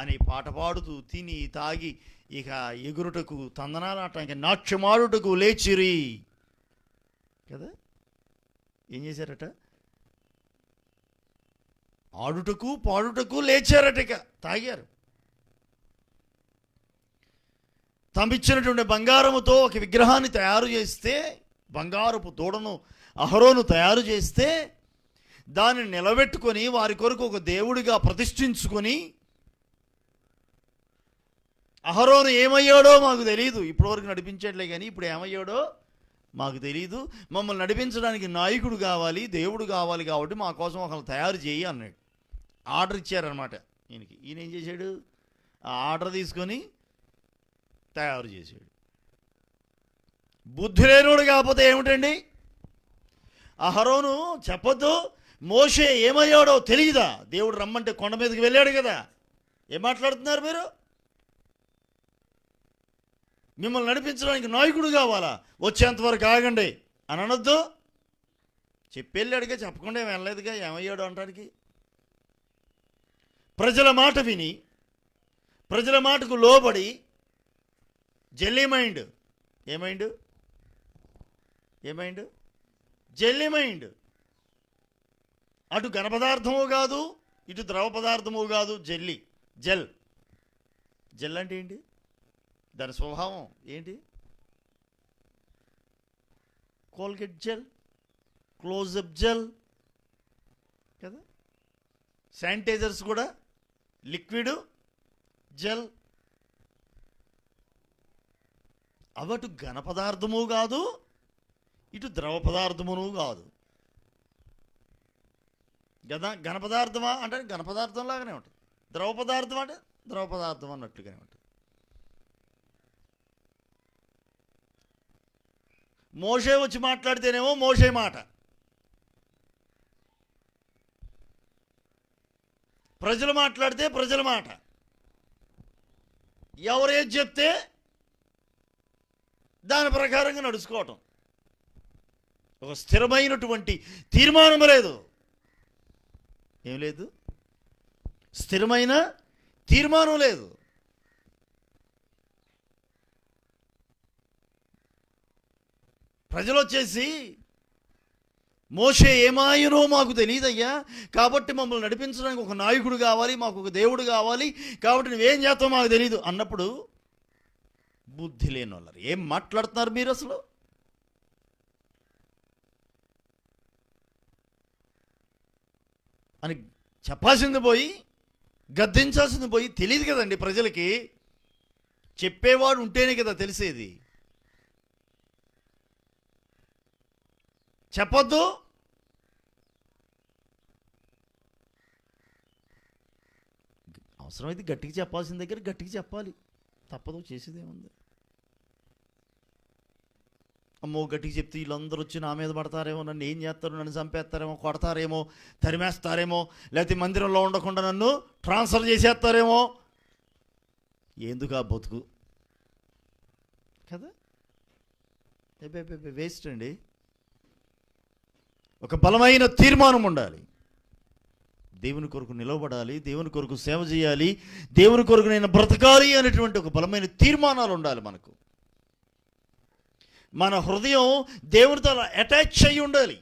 అని పాట పాడుతూ తిని తాగి ఇక ఎగురుటకు, తందనాలాటానికి, నాట్యమాడుటకు లేచిరి కదా. ఏం చేశారట? ఆడుటకు పాడుటకు లేచారట. ఇక తాగారు. తమిచ్చినటువంటి బంగారముతో ఒక విగ్రహాన్ని తయారు చేస్తే, బంగారపు దూడను అహరోను తయారు చేస్తే దానిని నిలబెట్టుకొని వారి కొరకు ఒక దేవుడిగా ప్రతిష్ఠించుకొని, అహరోను ఏమయ్యాడో మాకు తెలియదు, ఇప్పటివరకు నడిపించట్లే కానీ ఇప్పుడు ఏమయ్యాడో మాకు తెలియదు, మమ్మల్ని నడిపించడానికి నాయకుడు కావాలి, దేవుడు కావాలి, కాబట్టి మా కోసం ఒకళ్ళు తయారు చేయి అన్నాడు. ఆర్డర్ ఇచ్చారనమాట ఈయనకి. ఈయన ఏం చేశాడు? ఆ ఆర్డర్ తీసుకొని తయారు చేశాడు. బుద్ధి లేనోడు కాకపోతే ఏమిటండి? అహరోను చెప్పొద్దు, మోషే ఏమయ్యాడో తెలియదా? దేవుడు రమ్మంటే కొండ మీదకి వెళ్ళాడు కదా. ఏం మాట్లాడుతున్నారు మీరు? మిమ్మల్ని నడిపించడానికి నాయకుడు కావాలా? వచ్చేంతవరకు ఆగండి అని అనొద్దు. చెప్పెళ్ళాడుగా, చెప్పకుండా ఏం వెళ్ళలేదుగా, ఏమయ్యాడు అంటానికి. ప్రజల మాట విని, ప్రజల మాటకు లోబడి జెల్లీ మైండ్. ఏమైండు? ఏమైండు? Jelly mind. అటు ఘన పదార్థము కాదు, ఇటు ద్రవ పదార్థము కాదు, జెల్లీ. జెల్. జెల్ అంటే ఏంటి? దాని స్వభావం ఏంటి? కోల్గేట్ జెల్, క్లోజప్ జెల్ కదా. శానిటైజర్స్ కూడా లిక్విడ్, జెల్. అవటు ఘన పదార్థము కాదు, ఇటు ద్రవ పదార్థమును కాదు కదా. ఘన పదార్థమా అంటే ఘన పదార్థం లాగానే ఉంటుంది, ద్రవ పదార్థం అంటే ద్రవ పదార్థం అన్నట్లుగానే ఉంటుంది. మోషే వచ్చి మాట్లాడితేనేమో మోషే మాట, ప్రజలు మాట్లాడితే ప్రజల మాట. ఎవరేది చెప్తే దాని ప్రకారంగా నడుచుకోవటం. ఒక స్థిరమైనటువంటి తీర్మానం లేదు. ఏం లేదు? స్థిరమైన తీర్మానం లేదు. ప్రజలు వచ్చేసి మోషే ఏమాయనో మాకు తెలియదయ్యా, కాబట్టి మమ్మల్ని నడిపించడానికి ఒక నాయకుడు కావాలి, మాకు ఒక దేవుడు కావాలి, కాబట్టి నువ్వేం చేస్తావు మాకు తెలియదు అన్నప్పుడు బుద్ధి లేని వాళ్ళు ఏం మాట్లాడుతున్నారు మీరు అసలు? అని చెప్పాల్సింది పోయి, గద్దించాల్సింది పోయి, తెలియదు కదండి ప్రజలకి. చెప్పేవాడు ఉంటేనే కదా తెలిసేది. చెప్పొద్దు, అవసరమైతే గట్టిగా చెప్పాల్సిన దగ్గర గట్టిగా చెప్పాలి, తప్పదు, చేసేదేముంది. అమ్మో గట్టిగా చెప్తే వీళ్ళందరూ వచ్చి నా మీద పడతారేమో, నన్ను ఏం చేస్తారు, నన్ను చంపేస్తారేమో, కొడతారేమో, తరిమేస్తారేమో, లేకపోతే మందిరంలో ఉండకుండా నన్ను ట్రాన్స్ఫర్ చేసేస్తారేమో, ఎందుకు ఆ బతుకు కదా, వేస్ట్ అండి. ఒక బలమైన తీర్మానం ఉండాలి. దేవుని కొరకు నిలబడాలి, దేవుని కొరకు సేవ చేయాలి, దేవుని కొరకు నేను బ్రతకాలి అనేటువంటి ఒక బలమైన తీర్మానాలు ఉండాలి మనకు. మన హృదయం దేవునితో అటాచ్ అయి ఉండాలి.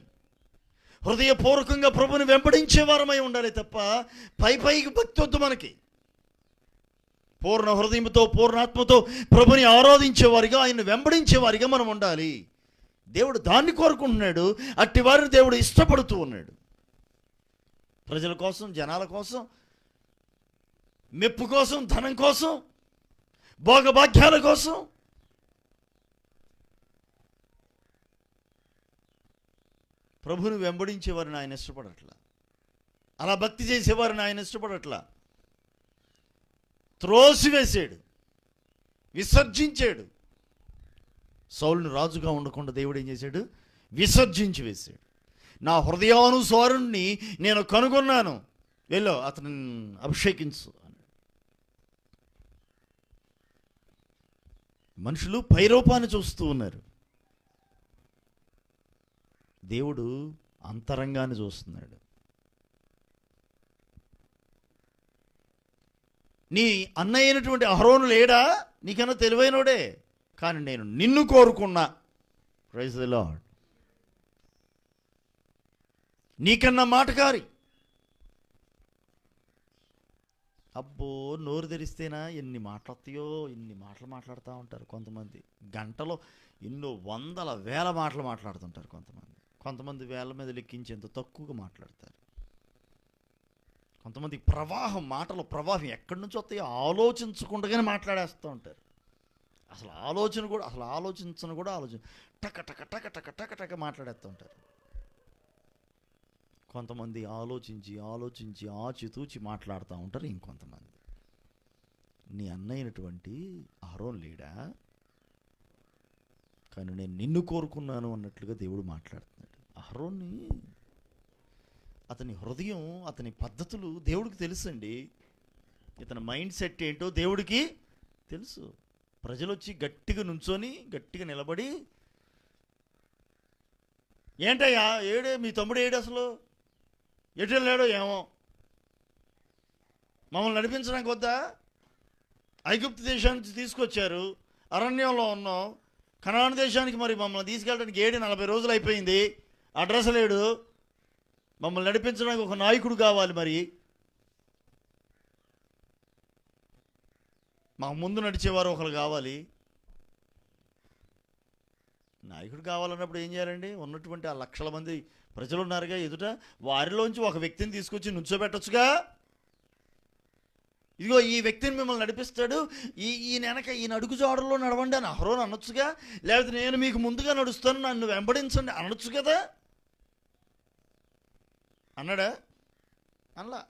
హృదయపూర్వకంగా ప్రభుని వెంబడించే వారమై ఉండాలి తప్ప పైకి భక్తి వద్దు మనకి. పూర్ణ హృదయంతో పూర్ణాత్మతో ప్రభుని ఆరాధించేవారిగా, ఆయన్ని వెంబడించేవారిగా మనం ఉండాలి. దేవుడు దాన్ని కోరుకుంటున్నాడు. అట్టి వారిని దేవుడు ఇష్టపడుతూ ఉన్నాడు. ప్రజల కోసం, జనాల కోసం, మెప్పు కోసం, ధనం కోసం, భోగభాగ్యాల కోసం ప్రభుని వెంబడించేవారిని ఆయన ఇష్టపడట్లా. అలా భక్తి చేసేవారిని ఆయన ఇష్టపడట్లా. త్రోసివేసాడు, విసర్జించాడు. సౌలుని రాజుగా ఉండకుండా దేవుడు ఏం చేశాడు? విసర్జించి వేశాడు. నా హృదయానుసారుణ్ణి నేను కనుగొన్నాను, వెళ్ళు అతను అభిషేకించు అని. మనుషులు పైరూపాన్ని చూస్తూ ఉన్నారు, దేవుడు అంతరంగాన్ని చూస్తున్నాడు. నీ అన్నయ్య అయినటువంటి అహరోను లేడా? నీకన్నా తెలివైనోడే, కానీ నేను నిన్ను కోరుకున్నా. Praise the Lord. నీకన్నా మాటకారి. అబ్బో, నోరు తెరిస్తేనా ఎన్ని మాటలు వస్తాయో, ఎన్ని మాటలు మాట్లాడుతూ ఉంటారు కొంతమంది. గంటలో ఎన్నో వందల వేల మాటలు మాట్లాడుతుంటారు కొంతమంది వేల మీద లెక్కించేంత తక్కువగా మాట్లాడతారు. కొంతమంది మాటల ప్రవాహం ఎక్కడి నుంచి వస్తాయో ఆలోచించకుండానే మాట్లాడేస్తూ ఉంటారు. అసలు ఆలోచించను కూడా టక టక టక టక టక టక మాట్లాడేస్తూ ఉంటారు. కొంతమంది ఆలోచించి ఆచితూచి మాట్లాడుతూ ఉంటారు. ఇంకొంతమంది, నీ అన్నయ్యనటువంటి అహరోను లేడా, కానీ నేను నిన్ను కోరుకున్నాను అన్నట్లుగా దేవుడు మాట్లాడుతున్నాడు. అహరోన్ని, అతని హృదయం, అతని పద్ధతులు దేవుడికి తెలుసండి. ఇతని మైండ్ సెట్ ఏంటో దేవుడికి తెలుసు. ప్రజలు వచ్చి గట్టిగా నుంచొని గట్టిగా నిలబడి, ఏంటయ్యా ఏడే మీ తమ్ముడు ఏడు, అసలు ఎటు వెళ్ళాడో ఏమో, మమ్మల్ని నడిపించడానికి వద్దా? ఐగుప్తు దేశానికి తీసుకొచ్చారు, అరణ్యంలో ఉన్నాం, కనాను దేశానికి మరి మమ్మల్ని తీసుకెళ్ళడానికి 40 రోజులు అయిపోయింది, అడ్రస్ లేడు, మమ్మల్ని నడిపించడానికి ఒక నాయకుడు కావాలి, మరి మా ముందు నడిచేవారు ఒకరు కావాలి. నాయకుడు కావాలన్నప్పుడు ఏం చేయాలండి? ఉన్నటువంటి ఆ లక్షల మంది ప్రజలు ఉన్నారుగా ఎదుట, వారిలోంచి ఒక వ్యక్తిని తీసుకొచ్చి నుంచోబెట్టచ్చుగా. ఇదిగో ఈ వ్యక్తిని మిమ్మల్ని నడిపిస్తాడు, ఈయన అడుగు జాడల్లో నడవండి అని అహరోను అనొచ్చుగా. లేకపోతే నేను మీకు ముందుగా నడుస్తాను, నన్ను వెంబడించండి అనొచ్చు కదా. అన్నాడా?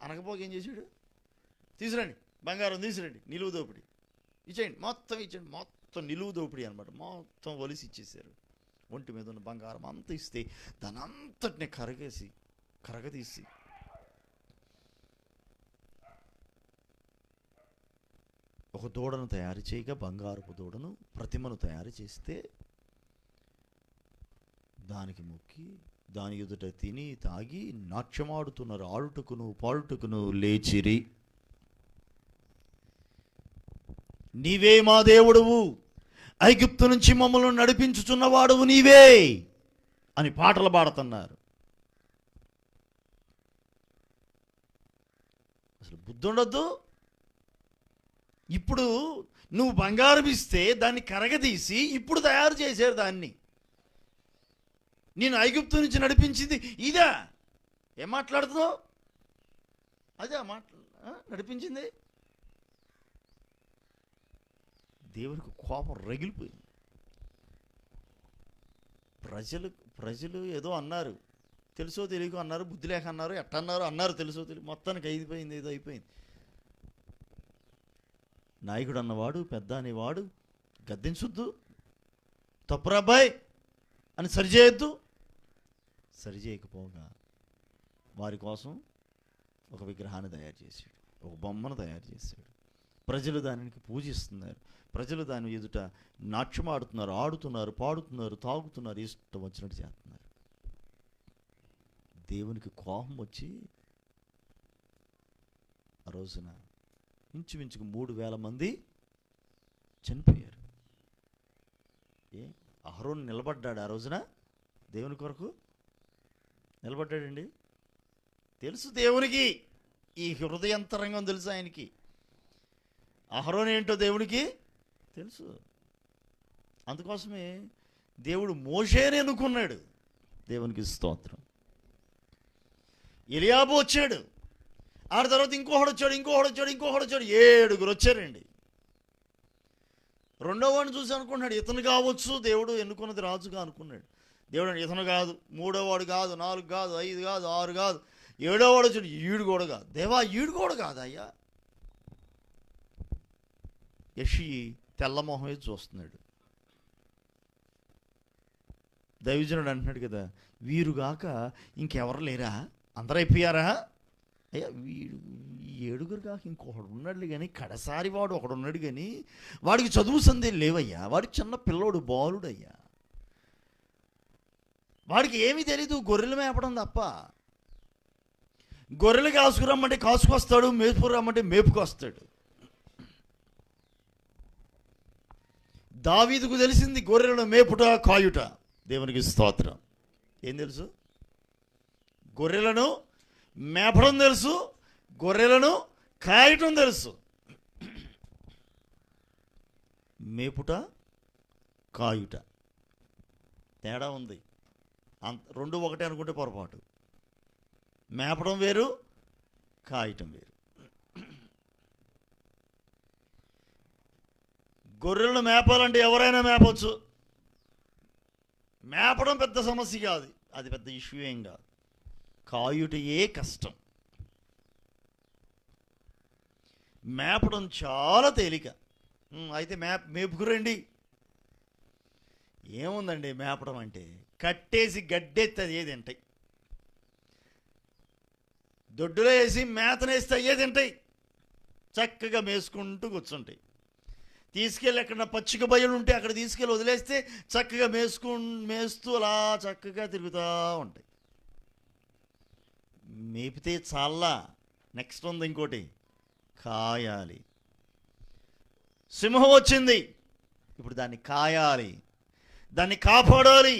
అనకపోక ఏం చేశాడు? తీసురండి, బంగారం తీసురండి, నిలువు దోపిడి ఇచ్చేయండి, మొత్తం నిలువు దోపిడి అనమాట. మొత్తం ఒలిసి ఇచ్చేసారు. ఒంటి మీద ఉన్న బంగారం అంతా ఇస్తే దాని అంతటిని కరగతీసి ఒక దూడను తయారు చేయగా, బంగారపు దూడను, ప్రతిమను తయారు చేస్తే దానికి మొక్కి దాని ఎదుట తిని తాగి నాట్యమాడుతున్నారు, ఆడుటకును పాడుటకును లేచిరి. నీవే మా దేవుడువు, ఐగుప్తు నుంచి మమ్మల్ని నడిపించుచున్నవాడువు నీవే అని పాటలు పాడుతున్నారు. అసలు బుద్ధి ఉండొద్దు. ఇప్పుడు నువ్వు బంగారం ఇస్తే దాన్ని కరగదీసి ఇప్పుడు తయారు చేశారు దాన్ని. నేను ఐగుప్తు నుంచి నడిపించింది ఇదా? ఏం మాట్లాడుతున్నావు? అదే నడిపించింది. దేవునికి కోపం రగిలిపోయింది. ప్రజలు ఏదో అన్నారు, తెలుసో తెలియకో అన్నారు, బుద్ధి లేక అన్నారు, అన్నారు తెలుసో తెలియదు, మొత్తానికి అయిపోయింది, ఏదో అయిపోయింది. నాయకుడు అన్నవాడు, పెద్ద అనేవాడు గద్దించొద్దు, తప్పురాబ్బాయ్ అని సరిచేయొద్దు. సరిచేయకపోగా వారి కోసం ఒక విగ్రహాన్ని తయారు చేశాడు, ఒక బొమ్మను తయారు చేశాడు. ప్రజలు దానికి పూజిస్తున్నారు, ప్రజలు దాని ఎదుట నాట్యం ఆడుతున్నారు, ఆడుతున్నారు, పాడుతున్నారు, తాగుతున్నారు, ఇష్టం వచ్చినట్టు చేస్తున్నారు. దేవునికి కోపం వచ్చి ఆ రోజున ఇంచుమించుకు 3,000 మంది చనిపోయారు. అహరోను నిలబడ్డాడు ఆ రోజున దేవుని కొరకు, నిలబడ్డాడండి. తెలుసు దేవునికి, ఈ హృదయంతరంగం తెలుసు ఆయనకి. అహరోను ఏంటో దేవునికి తెలుసు. అందుకోసమే దేవుడు మోషేని ఎన్నుకున్నాడు. దేవునికి స్తోత్రం. ఎలియాబు వచ్చాడు, ఆ తర్వాత ఇంకొకడు వచ్చాడు, 7 వచ్చారండి. రెండో వాడిని చూసి అనుకున్నాడు ఇతను కావచ్చు దేవుడు ఎన్నుకున్నది రాజుగా అనుకున్నాడు. దేవుడు ఇతను కాదు, 3వ వాడు కాదు, 4 కాదు, 5 కాదు, 6 కాదు, 7వ వాడు వచ్చాడు, 7 కూడా కాదు. దేవా 7 కూడా కాదు అయ్యా. యెషీ తెల్లమొహమే చూస్తున్నాడు. దైవజనుడు అంటున్నాడు కదా, వీరుగాక ఇంకెవరు లేరా, అందరూ అయిపోయారా? అయ్యా వీడు 7 కాక ఇంకొకడు ఉన్నాడు కానీ, కడసారి వాడు ఒకడు ఉన్నాడు కానీ వాడికి చదువు సందేహం లేవయ్యా. వాడికి చిన్న పిల్లోడు, బాలుడయ్యా. వాడికి ఏమీ తెలీదు, గొర్రెలు మేపడం తప్ప. గొర్రెలు కాసుకురమ్మంటే కాసుకొస్తాడు, మేపుకు రమ్మంటే మేపుకొస్తాడు. దావీదుకు తెలిసింది గొర్రెలను మేపుట, కాయుట. దేవునికి స్తోత్రం. ఏం తెలుసు? గొర్రెలను మేపడం తెలుసు, గొర్రెలను కాయటం తెలుసు. మేపుట, కాయుట తేడా ఉంది. రెండు ఒకటే అనుకుంటే పొరపాటు. మేపడం వేరు, కాయటం వేరు. గొర్రెలను మేపాలంటే ఎవరైనా మేపచ్చు. మేపడం పెద్ద సమస్య కాదు, అది పెద్ద ఇష్యూ ఏం కాదు. కాయుటయే కష్టం. మేపడం చాలా తేలిక. అయితే మేపుకురండి. ఏముందండి మేపడం అంటే, కట్టేసి గడ్డెత్తి అది ఏది తింటాయి, దొడ్డులో వేసి మేతనేస్తే అయ్యే తింటాయి, చక్కగా మేసుకుంటూ కూర్చుంటాయి. తీసుకెళ్ళి ఎక్కడ పచ్చిక బయలు ఉంటే అక్కడ తీసుకెళ్ళి వదిలేస్తే చక్కగా మేస్తూ అలా చక్కగా తిరుగుతూ ఉంటాయి. మేపితే చాలా, నెక్స్ట్ ఉంది ఇంకోటి, కాయాలి. సింహం వచ్చింది, ఇప్పుడు దాన్ని కాయాలి, దాన్ని కాపాడాలి,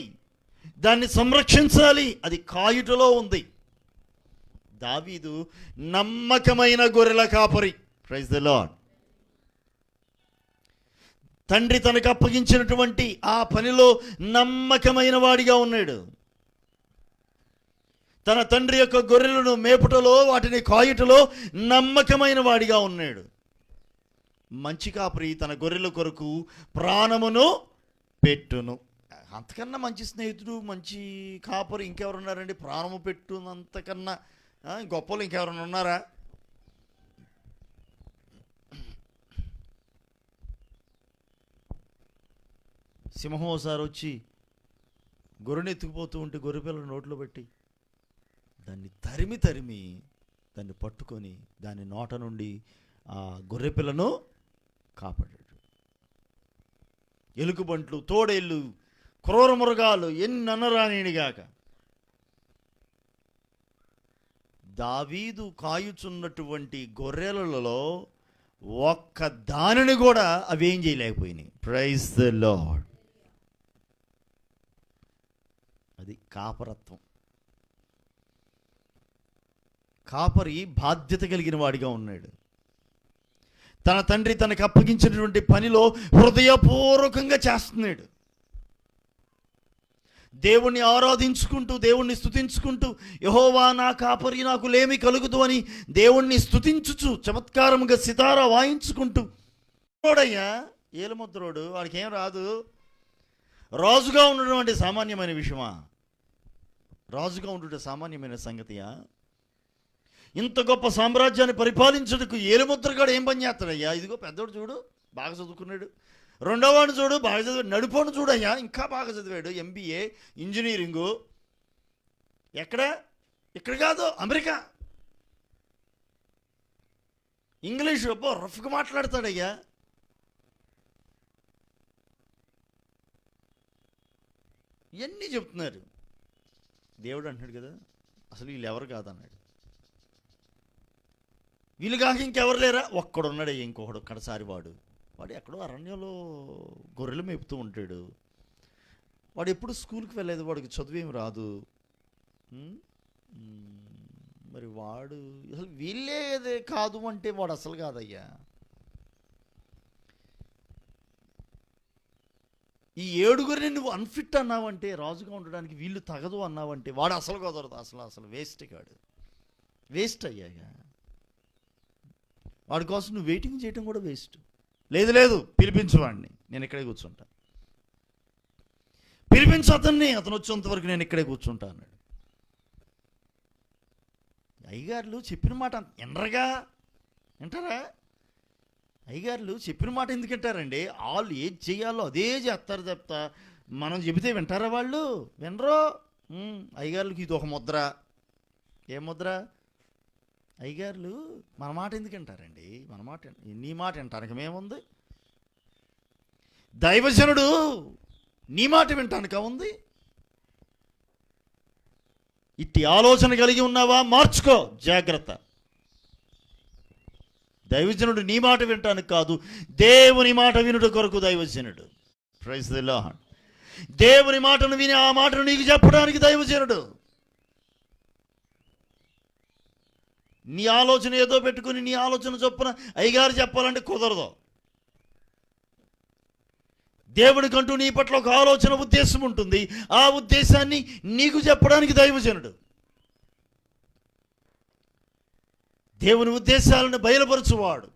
దాన్ని సంరక్షించాలి. అది కాయుటలో ఉంది. దావీదు నమ్మకమైన గొర్రెల కాపరి. Praise the Lord. తండ్రి తనకు అప్పగించినటువంటి ఆ పనిలో నమ్మకమైన వాడిగా ఉన్నాడు. తన తండ్రి యొక్క గొర్రెలను మేపుటలో, వాటిని కాయుటలో నమ్మకమైన వాడిగా ఉన్నాడు. మంచి కాపరి తన గొర్రెల కొరకు ప్రాణమును పెట్టును. అంతకన్నా మంచి స్నేహితుడు, మంచి కాపరి ఇంకెవరున్నారండి? ప్రాణము పెట్టునంతకన్నా గొప్పలు ఇంకెవరన్నా ఉన్నారా? సింహం ఒకసారి వచ్చి గొర్రెని ఎత్తుకుపోతూ ఉంటే గొర్రె పిల్లలు నోట్లో పెట్టి దాన్ని తరిమి దాన్ని పట్టుకొని దాని నోట నుండి ఆ గొర్రె పిల్లను కాపాడాడు. ఎలుగుబంట్లు, తోడేళ్ళు, క్రూర మృగాలు ఎన్ని అనరానిగాక దావీదు కాయుచున్నటువంటి గొర్రెలలో ఒక్క దానిని కూడా అవి ఏం చేయలేకపోయినాయి. Praise the lord. అది కాపరత్వం. కాపరి బాధ్యత కలిగిన వాడిగా ఉన్నాడు. తన తండ్రి తనకు అప్పగించినటువంటి పనిలో హృదయపూర్వకంగా చేస్తున్నాడు. దేవుణ్ణి ఆరాధించుకుంటూ, దేవుణ్ణి స్తుతించుకుంటూ, యెహోవా నా కాపరి, నాకు లేమి కలుగుదు అని దేవుణ్ణి స్తుతించుచు చమత్కారముగా సితారా వాయించుకుంటూ, తోడయ్యా ఏలుముద్రోడు, వాడికి ఏం రాదు. రాజుగా ఉండడం అంటే సామాన్యమైన విషయమా? రాజుగా ఉండడం సామాన్యమైన సంగతియా? ఇంత గొప్ప సామ్రాజ్యాన్ని పరిపాలించుటకు ఏలుముద్రగాడు ఏం పని చేస్తాడయ్యా? ఇదిగో పెద్దోడు చూడు, బాగా చదువుకున్నాడు, రెండో వాడిని చూడు, బాగా చదివాడు. నడిపోను చూడయ్యా, ఇంకా బాగా చదివాడు, MBA ఇంజనీరింగు. ఎక్కడ? ఇక్కడ కాదు, అమెరికా. ఇంగ్లీష్ రఫ్గా మాట్లాడతాడయ్యా. ఇవన్నీ చెప్తున్నారు. దేవుడు అంటున్నాడు కదా, అసలు వీళ్ళు ఎవరు కాదన్నాడు. వీళ్ళు కాక ఇంకెవరు లేరా? ఒక్కడున్నాడు, ఇంకొకడు ఒక్కడసారి వాడు ఎక్కడో అరణ్యంలో గొర్రెలు మేపుతూ ఉంటాడు. వాడు ఎప్పుడు స్కూల్కి వెళ్ళలేదు, వాడికి చదువేమి రాదు. మరి వాడు అసలు వీళ్ళేదే కాదు అంటే వాడు అసలు కాదయ్యా. ఈ 7గురిని నువ్వు అన్ఫిట్ అన్నావంటే, రాజుగా ఉండడానికి వీళ్ళు తగదు అన్నావంటే వాడు అసలు కుదరదు. అసలు వేస్ట్ కాడు, వేస్ట్ అయ్యాక వాడి కోసం నువ్వు వెయిటింగ్ చేయటం కూడా వేస్ట్. లేదు పిలిపించు వాడిని, నేను ఇక్కడే కూర్చుంటా. పిలిపించు అతన్ని, అతను వచ్చేంత వరకు నేను ఇక్కడే కూర్చుంటా అన్నాడు. అయ్యగారులు చెప్పిన మాట వింటారా? అయ్యగారులు చెప్పిన మాట ఎందుకు వింటారండి? వాళ్ళు ఏది చేయాలో అదే చేస్తారు తప్ప మనం చెబితే వింటారా? వాళ్ళు వినరు. అయ్యగారులకి ఇది ఒక ముద్ర. ఏం ముద్ర? అయ్యగారులు మన మాట ఎందుకు వింటారండి? మన మాట, నీ మాట వింటానికి మేముంది? దైవజనుడు నీ మాట వింటానికా ఉంది? ఇట్టి ఆలోచన కలిగి ఉన్నావా? మార్చుకో, జాగ్రత్త. దైవజనుడు నీ మాట వినటానికి కాదు, దేవుని మాట వినుట కొరకు దైవజనుడు. Praise the Lord. దేవుని మాటను విని ఆ మాటను నీకు చెప్పడానికి దైవజనుడు. నీ ఆలోచన ఏదో పెట్టుకుని నీ ఆలోచన చొప్పున అయ్యగారు చెప్పాలంటే కుదరదు. దేవుడికంటూ నీ పట్ల ఒక ఆలోచన, ఉద్దేశం ఉంటుంది. ఆ ఉద్దేశాన్ని నీకు చెప్పడానికి దైవజనుడు. దేవుని ఉద్దేశాలను బయలుపరచువాడు,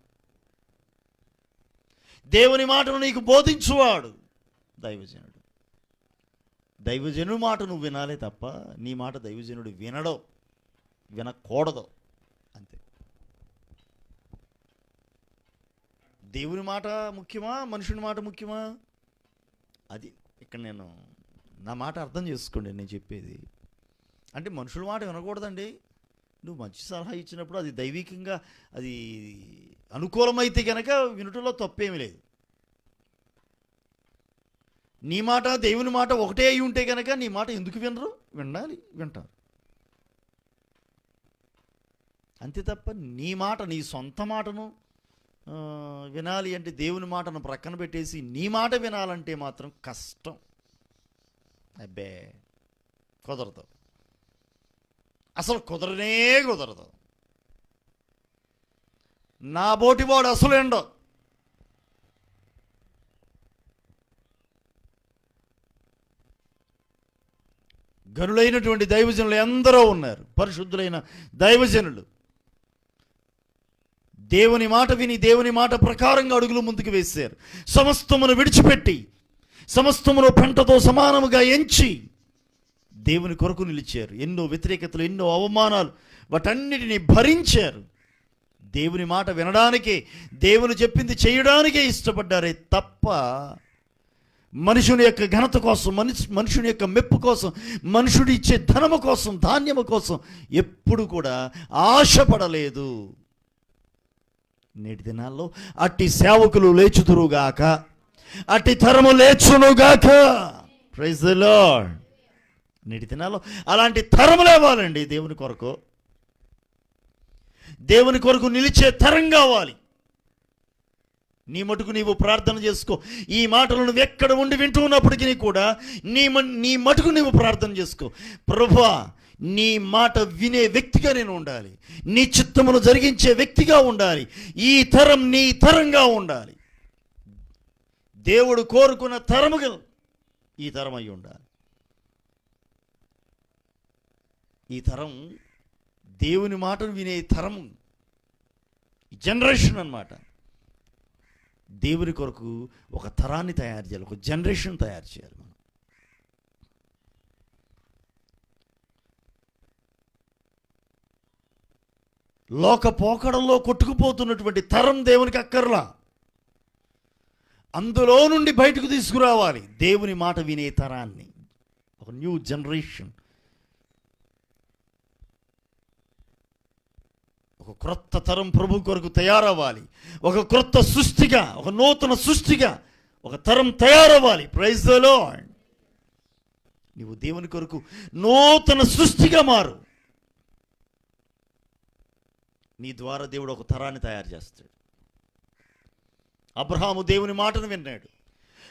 దేవుని మాటను నీకు బోధించువాడు దైవజనుడు. దైవజనుడి మాట నువ్వు వినాలే తప్ప నీ మాట దైవజనుడు వినకూడదు. అంతే. దేవుని మాట ముఖ్యమా, మనుషుని మాట ముఖ్యమా? అది ఇక్కడ నా మాట అర్థం చేసుకోండి. నేను చెప్పేది అంటే మనుషుల మాట వినకూడదండి. నువ్వు మంచి సలహా ఇచ్చినప్పుడు అది దైవికంగా అది అనుకూలమైతే కనుక వినుటలో తప్పేమీ లేదు. నీ మాట దేవుని మాట ఒకటే అయి ఉంటే కనుక నీ మాట ఎందుకు వినరు? వింటారు. అంతే తప్ప నీ మాట, నీ సొంత మాటను వినాలి అంటే, దేవుని మాటను ప్రక్కన పెట్టేసి నీ మాట వినాలంటే మాత్రం కష్టం. అబ్బే కుదరదు, అసలు కుదరదు. నా బోటివాడు అసలు ఎండో. గనులైనటువంటి దైవజనులు ఎందరో ఉన్నారు, పరిశుద్ధులైన దైవజనులు. దేవుని మాట విని దేవుని మాట ప్రకారంగా అడుగులు ముందుకు వేశారు. సమస్తమును విడిచిపెట్టి, సమస్తమును పెంటతో సమానముగా ఎంచి దేవుని కొరకు నిలిచారు. ఎన్నో వ్యతిరేకతలు, ఎన్నో అవమానాలు, వాటన్నిటిని భరించారు. దేవుని మాట వినడానికే, దేవుని చెప్పింది చేయడానికే ఇష్టపడ్డారే తప్ప మనుషుని యొక్క ఘనత కోసం, మనుషుని యొక్క మెప్పు కోసం, మనుషుడు ఇచ్చే ధనము కోసం, ధాన్యము కోసం ఎప్పుడు కూడా ఆశపడలేదు. నేటి దినాల్లో అట్టి సేవకులు లేచుదురుగాక, అట్టి తరము లేచునుగాక. Praise the lord. నేటి దినాల్లో అలాంటి తరము లేవాలండి. దేవుని కొరకు నిలిచే తరం కావాలి. నీ మటుకు నీవు ప్రార్థన చేసుకో. ఈ మాటలు నువ్వు ఎక్కడ ఉండి వింటూ ఉన్నప్పటికీ కూడా నీ మటుకు నీవు ప్రార్థన చేసుకో. ప్రభువా, నీ మాట వినే వ్యక్తిగా నేను ఉండాలి, నీ చిత్తమును జరిగించే వ్యక్తిగా ఉండాలి. ఈ తరం నీ తరంగా ఉండాలి. దేవుడు కోరుకున్న తరముగా ఈ తరం అయి ఉండాలి. ఈ తరం దేవుని మాటను వినే తరం, జనరేషన్ అన్నమాట. దేవుని కొరకు ఒక తరాన్ని తయారు చేయాలి, ఒక జనరేషన్ తయారు చేయాలి. మనం లోక పోకడంలో కొట్టుకుపోతున్నటువంటి తరం దేవునికి అక్కర్లా. అందులో నుండి బయటకు తీసుకురావాలి దేవుని మాట వినే తరాన్ని, ఒక న్యూ జనరేషన్, ఒక క్రొత్త తరం ప్రభు కొరకు తయారవ్వాలి. ఒక క్రొత్త సృష్టిగా, ఒక నూతన సృష్టిగా ఒక తరం తయారవ్వాలి. Praise the Lord. నీవు దేవుని కొరకు నూతన సృష్టిగా మారు. నీ ద్వారా దేవుడు ఒక తరాన్ని తయారు చేస్తాడు. అబ్రహాము దేవుని మాటను విన్నాడు.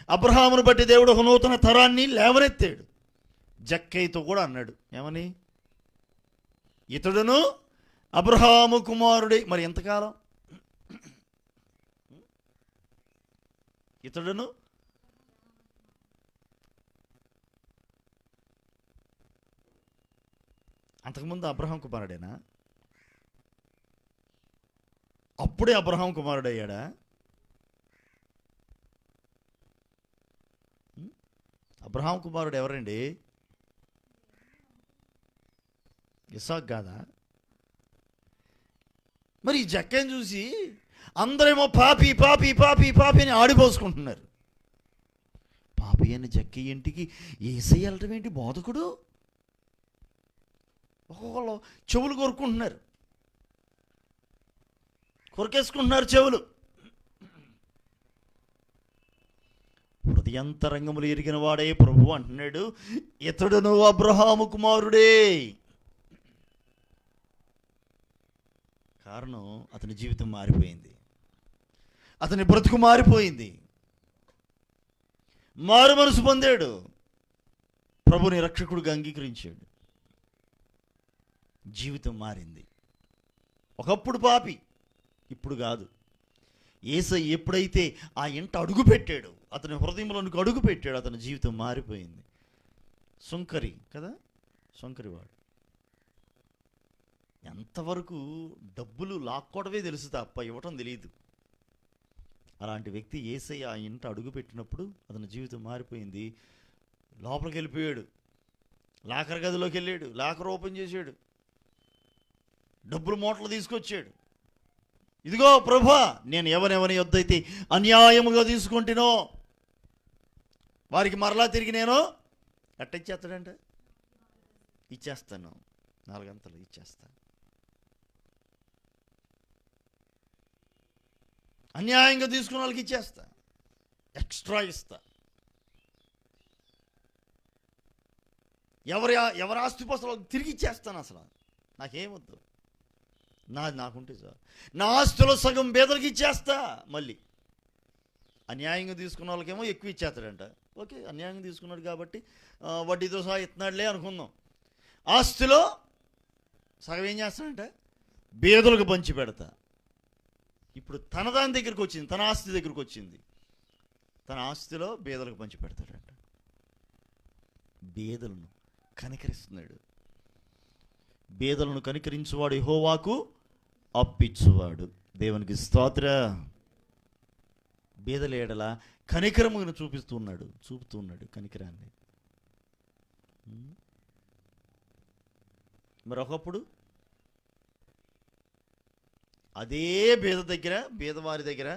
అబ్రహామును బట్టి దేవుడు ఒక నూతన తరాన్ని లేవనెత్తాడు. జక్కయ్యతో కూడా అన్నాడు, ఏమని? ఇతడును అబ్రహాము కుమారుడే. మరి ఎంతకాలం? ఇతడును అంతకుముందు అబ్రహాం కుమారుడేనా? అప్పుడే అబ్రహాం కుమారుడయ్యాడా? అబ్రహాం కుమారుడు ఎవరండి? ఇస్సాకు కాదా? మరి ఈ జక్కని చూసి అందరేమో పాపి పాపి పాపి పాపి అని ఆడిపోసుకుంటున్నారు. పాపి అని జక్క ఇంటికి యేసయ్య వెళ్ళటం ఏంటి? బోధకుడు. ఒక్కొక్కళ్ళు చెవులు కొరుక్కుంటున్నారు, కొరికేసుకుంటున్నారు చెవులు. హృదయంతరంగములు ఎరిగిన వాడే ప్రభు అంటున్నాడు, ఇతడును అబ్రహాము కుమారుడే. కారణం, అతని జీవితం మారిపోయింది, అతని బ్రతుకు మారిపోయింది, మారు మనసు పొందాడు, ప్రభుని రక్షకుడిగా అంగీకరించాడు, జీవితం మారింది. ఒకప్పుడు పాపి, ఇప్పుడు కాదు. యేసయ్య ఎప్పుడైతే ఆ ఇంట అడుగు పెట్టాడు, అతని హృదయంలోనికి అడుగు పెట్టాడు, అతని జీవితం మారిపోయింది. సుంకరి కదా, సుంకరివాడు. ఎంతవరకు డబ్బులు లాక్కోవడమే తెలుసు తప్ప ఇవ్వటం తెలియదు. అలాంటి వ్యక్తి యేసయ్య ఆ ఇంట అడుగు పెట్టినప్పుడు అతని జీవితం మారిపోయింది. లోపలికి వెళ్ళిపోయాడు, లాకర్ గదిలోకి వెళ్ళాడు, లాకర్ ఓపెన్ చేశాడు, డబ్బులు మూటలు తీసుకొచ్చాడు. ఇదిగో ప్రభా, నేను ఎవరెవరి యొద్దైతే అన్యాయముగా తీసుకుంటునో వారికి మరలా తిరిగి నేను ఎట్ట ఇచ్చేస్తాడంటే ఇచ్చేస్తాను, 4 గంటలు ఇచ్చేస్తాను. అన్యాయంగా తీసుకున్న వాళ్ళకి ఇచ్చేస్తా, ఎక్స్ట్రా ఇస్తా. ఎవరి ఆస్తిపోస్తలు తిరిగి ఇచ్చేస్తాను. అసలు నాకేమొద్దు, నాకుంటే చాలు. నా ఆస్తులో సగం పేదలకి ఇచ్చేస్తా. మళ్ళీ అన్యాయంగా తీసుకున్న వాళ్ళకేమో ఎక్కువ ఇచ్చేస్తాడంట. ఓకే, అన్యాయంగా తీసుకున్నాడు కాబట్టి వడ్డీతో సహా ఇస్తున్నాడులే అనుకుందాం. ఆస్తిలో సగం ఏం చేస్తాడంట? పేదలకు పంచి పెడతా. ఇప్పుడు తన దాని దగ్గరికి వచ్చింది, తన ఆస్తి దగ్గరికి వచ్చింది, తన ఆస్తిలో పేదలకు పంచి పెడతాడంట. పేదలను కనికరిస్తున్నాడు. పేదలను కనికరించువాడు యెహోవాకు అప్పిచ్చువాడు. దేవునికి స్తోత్ర. పేదల ఎడల కనికరమును చూపుతున్నాడు కనికరాన్ని. మరి ఒకప్పుడు అదే పేదవారి దగ్గర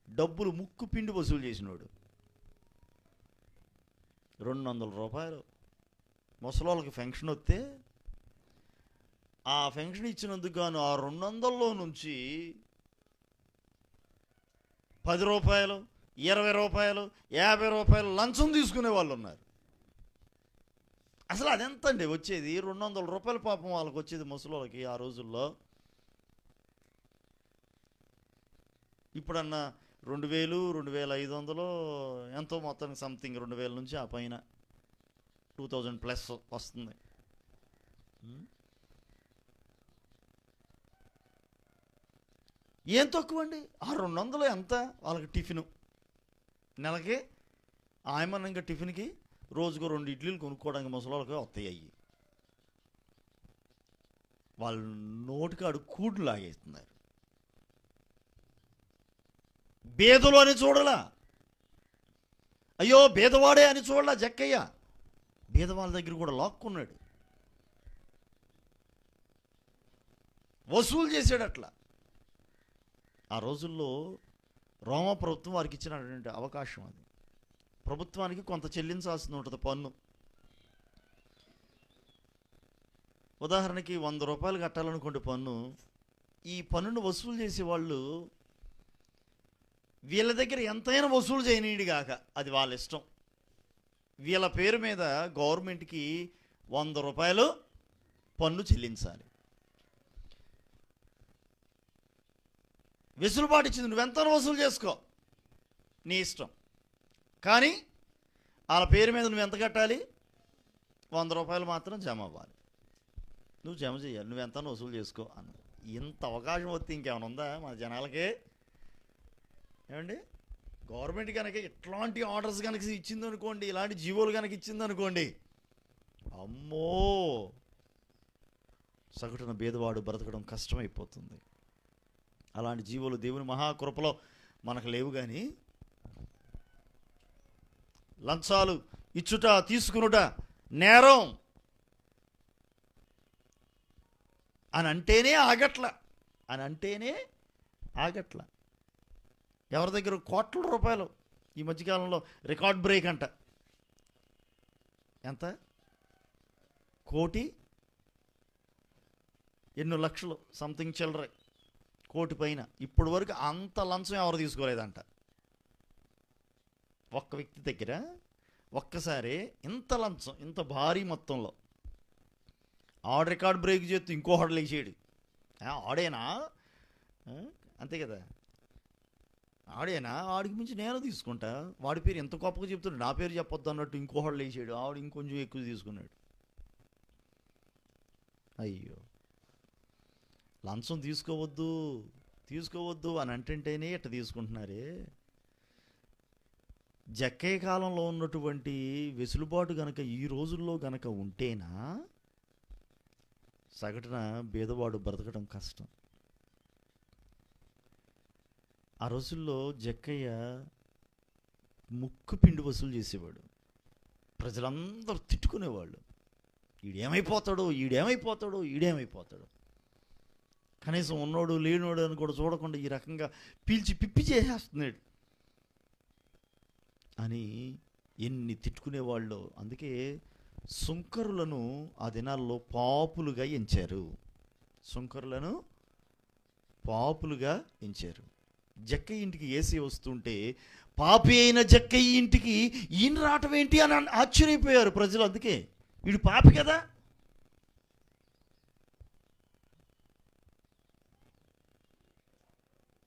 డబ్బులు ముక్కు పిండి వసూలు చేసినోడు. 200 రూపాయలు ముసలోళ్ళకి ఫంక్షన్ వస్తే ఆ ఫంక్షన్ ఇచ్చినందుకు గాను ఆ 200లో నుంచి 10 రూపాయలు, 20 రూపాయలు, 50 రూపాయలు లంచం తీసుకునే వాళ్ళు ఉన్నారు. అసలు అదెంతండి వచ్చేది? 200 రూపాయలు పాపం వాళ్ళకి వచ్చేది ముసలోళ్ళకి ఆ రోజుల్లో. ఇప్పుడన్నా 2000, 2500 ఎంతో మొత్తానికి సంథింగ్ 2000 నుంచి ఆ పైన 2000 ప్లస్ వస్తుంది. ఏం తక్కువ అండి? ఆ 200 ఎంత వాళ్ళకి టిఫిను? నెలకి ఆయమనంగా టిఫిన్కి రోజుకు 2 ఇడ్లీలు కొనుక్కోవడానికి ముసలోళ్ళకి వస్తాయి. వాళ్ళు నోటికాడు కూడు లాగేస్తున్నారు. బేదలు అని చూడలా, అయ్యో బేదవాడే అని చూడలా జక్కయ్య. బేదవాళ్ళ దగ్గర కూడా లాక్కున్నాడు, వసూలు చేశాడు. అట్లా ఆ రోజుల్లో రోమా ప్రభుత్వం వారికి ఇచ్చినటువంటి అవకాశం అది. ప్రభుత్వానికి కొంత చెల్లించాల్సి ఉంటుంది పన్ను. ఉదాహరణకి 100 రూపాయలు కట్టాలనుకోండి పన్ను. ఈ పన్నును వసూలు చేసే వాళ్ళు వీళ్ళ దగ్గర ఎంతైనా వసూలు చేయనీడు కాక, అది వాళ్ళ ఇష్టం. వీళ్ళ పేరు మీద గవర్నమెంట్కి 100 రూపాయలు పన్ను చెల్లించాలి. వెసులుబాటు ఇచ్చింది, నువ్వెంత వసూలు చేసుకో, నీ ఇష్టం. కానీ వాళ్ళ పేరు మీద నువ్వు ఎంత కట్టాలి? 100 రూపాయలు మాత్రం జమ అవ్వాలి, నువ్వు జమ చేయాలి, నువ్వెంత వసూలు చేసుకో అన్న. ఇంత అవకాశం వస్తే ఇంకేమైనా ఉందా మన జనాలకి? ఏమండి, గవర్నమెంట్ కనుక ఇట్లాంటి ఆర్డర్స్ కనుక ఇచ్చిందనుకోండి, ఇలాంటి జీవోలు కనుక ఇచ్చిందనుకోండి, అమ్మో, సగటున బీదవాడు బ్రతకడం కష్టమైపోతుంది. అలాంటి జీవోలు దేవుని మహాకృపలో మనకు లేవు. కానీ లంచాలు ఇచ్చుట తీసుకునుట నేరం అని అంటేనే ఆగట్ల. ఎవరి దగ్గర కోట్ల రూపాయలు ఈ మధ్యకాలంలో రికార్డ్ బ్రేక్ అంట. ఎంత? 1,00,00,000 ఎన్నో లక్షలు సంథింగ్ చిల్లర, 1,00,00,000 పైన. ఇప్పటి వరకు అంత లంచం ఎవరు తీసుకోలేదంట. ఒక్క వ్యక్తి దగ్గర ఒక్కసారి ఇంత లంచం, ఇంత భారీ మొత్తంలో. ఆడు రికార్డ్ బ్రేక్ చేస్తూ ఇంకోహడు లేచాడు. ఆడేనా? అంతే కదా, ఆడేనా? ఆడికి మించి నేను తీసుకుంటా, వాడి పేరు ఎంత గొప్పగా చెప్తున్నాడు, నా పేరు చెప్పొద్దు అన్నట్టు ఇంకోహడు లేచాడు. ఆవిడ ఇంకొంచెం ఎక్కువ తీసుకున్నాడు. అయ్యో, లంచం తీసుకోవద్దు అని అంటేనే ఇట్ట తీసుకుంటున్నారే. జక్కయ్య కాలంలో ఉన్నటువంటి వెసులుబాటు గనక ఈ రోజుల్లో గనక ఉంటేనా సగటున బీదవాడు బ్రతకడం కష్టం. ఆ రోజుల్లో జక్కయ్య ముక్కు పిండి వసూలు చేసేవాడు. ప్రజలందరూ తిట్టుకునేవాళ్ళు, ఈడేమైపోతాడు. కనీసం ఉన్నోడు లేనోడు అని కూడా చూడకుండా ఈ రకంగా పీల్చి పిప్పి చేసేస్తున్నాడు అని ఎన్ని తిట్టుకునేవాళ్ళు. అందుకే సుంకరులను ఆ దినాల్లో పాపులుగా ఎంచారు. జక్కయ్య ఇంటికి ఏసీ వస్తుంటే పాపి అయిన జక్కయ్య ఇంటికి ఈయన రావటం ఏంటి అని ఆశ్చర్యపోయారు ప్రజలు. అందుకే వీడు పాపి కదా,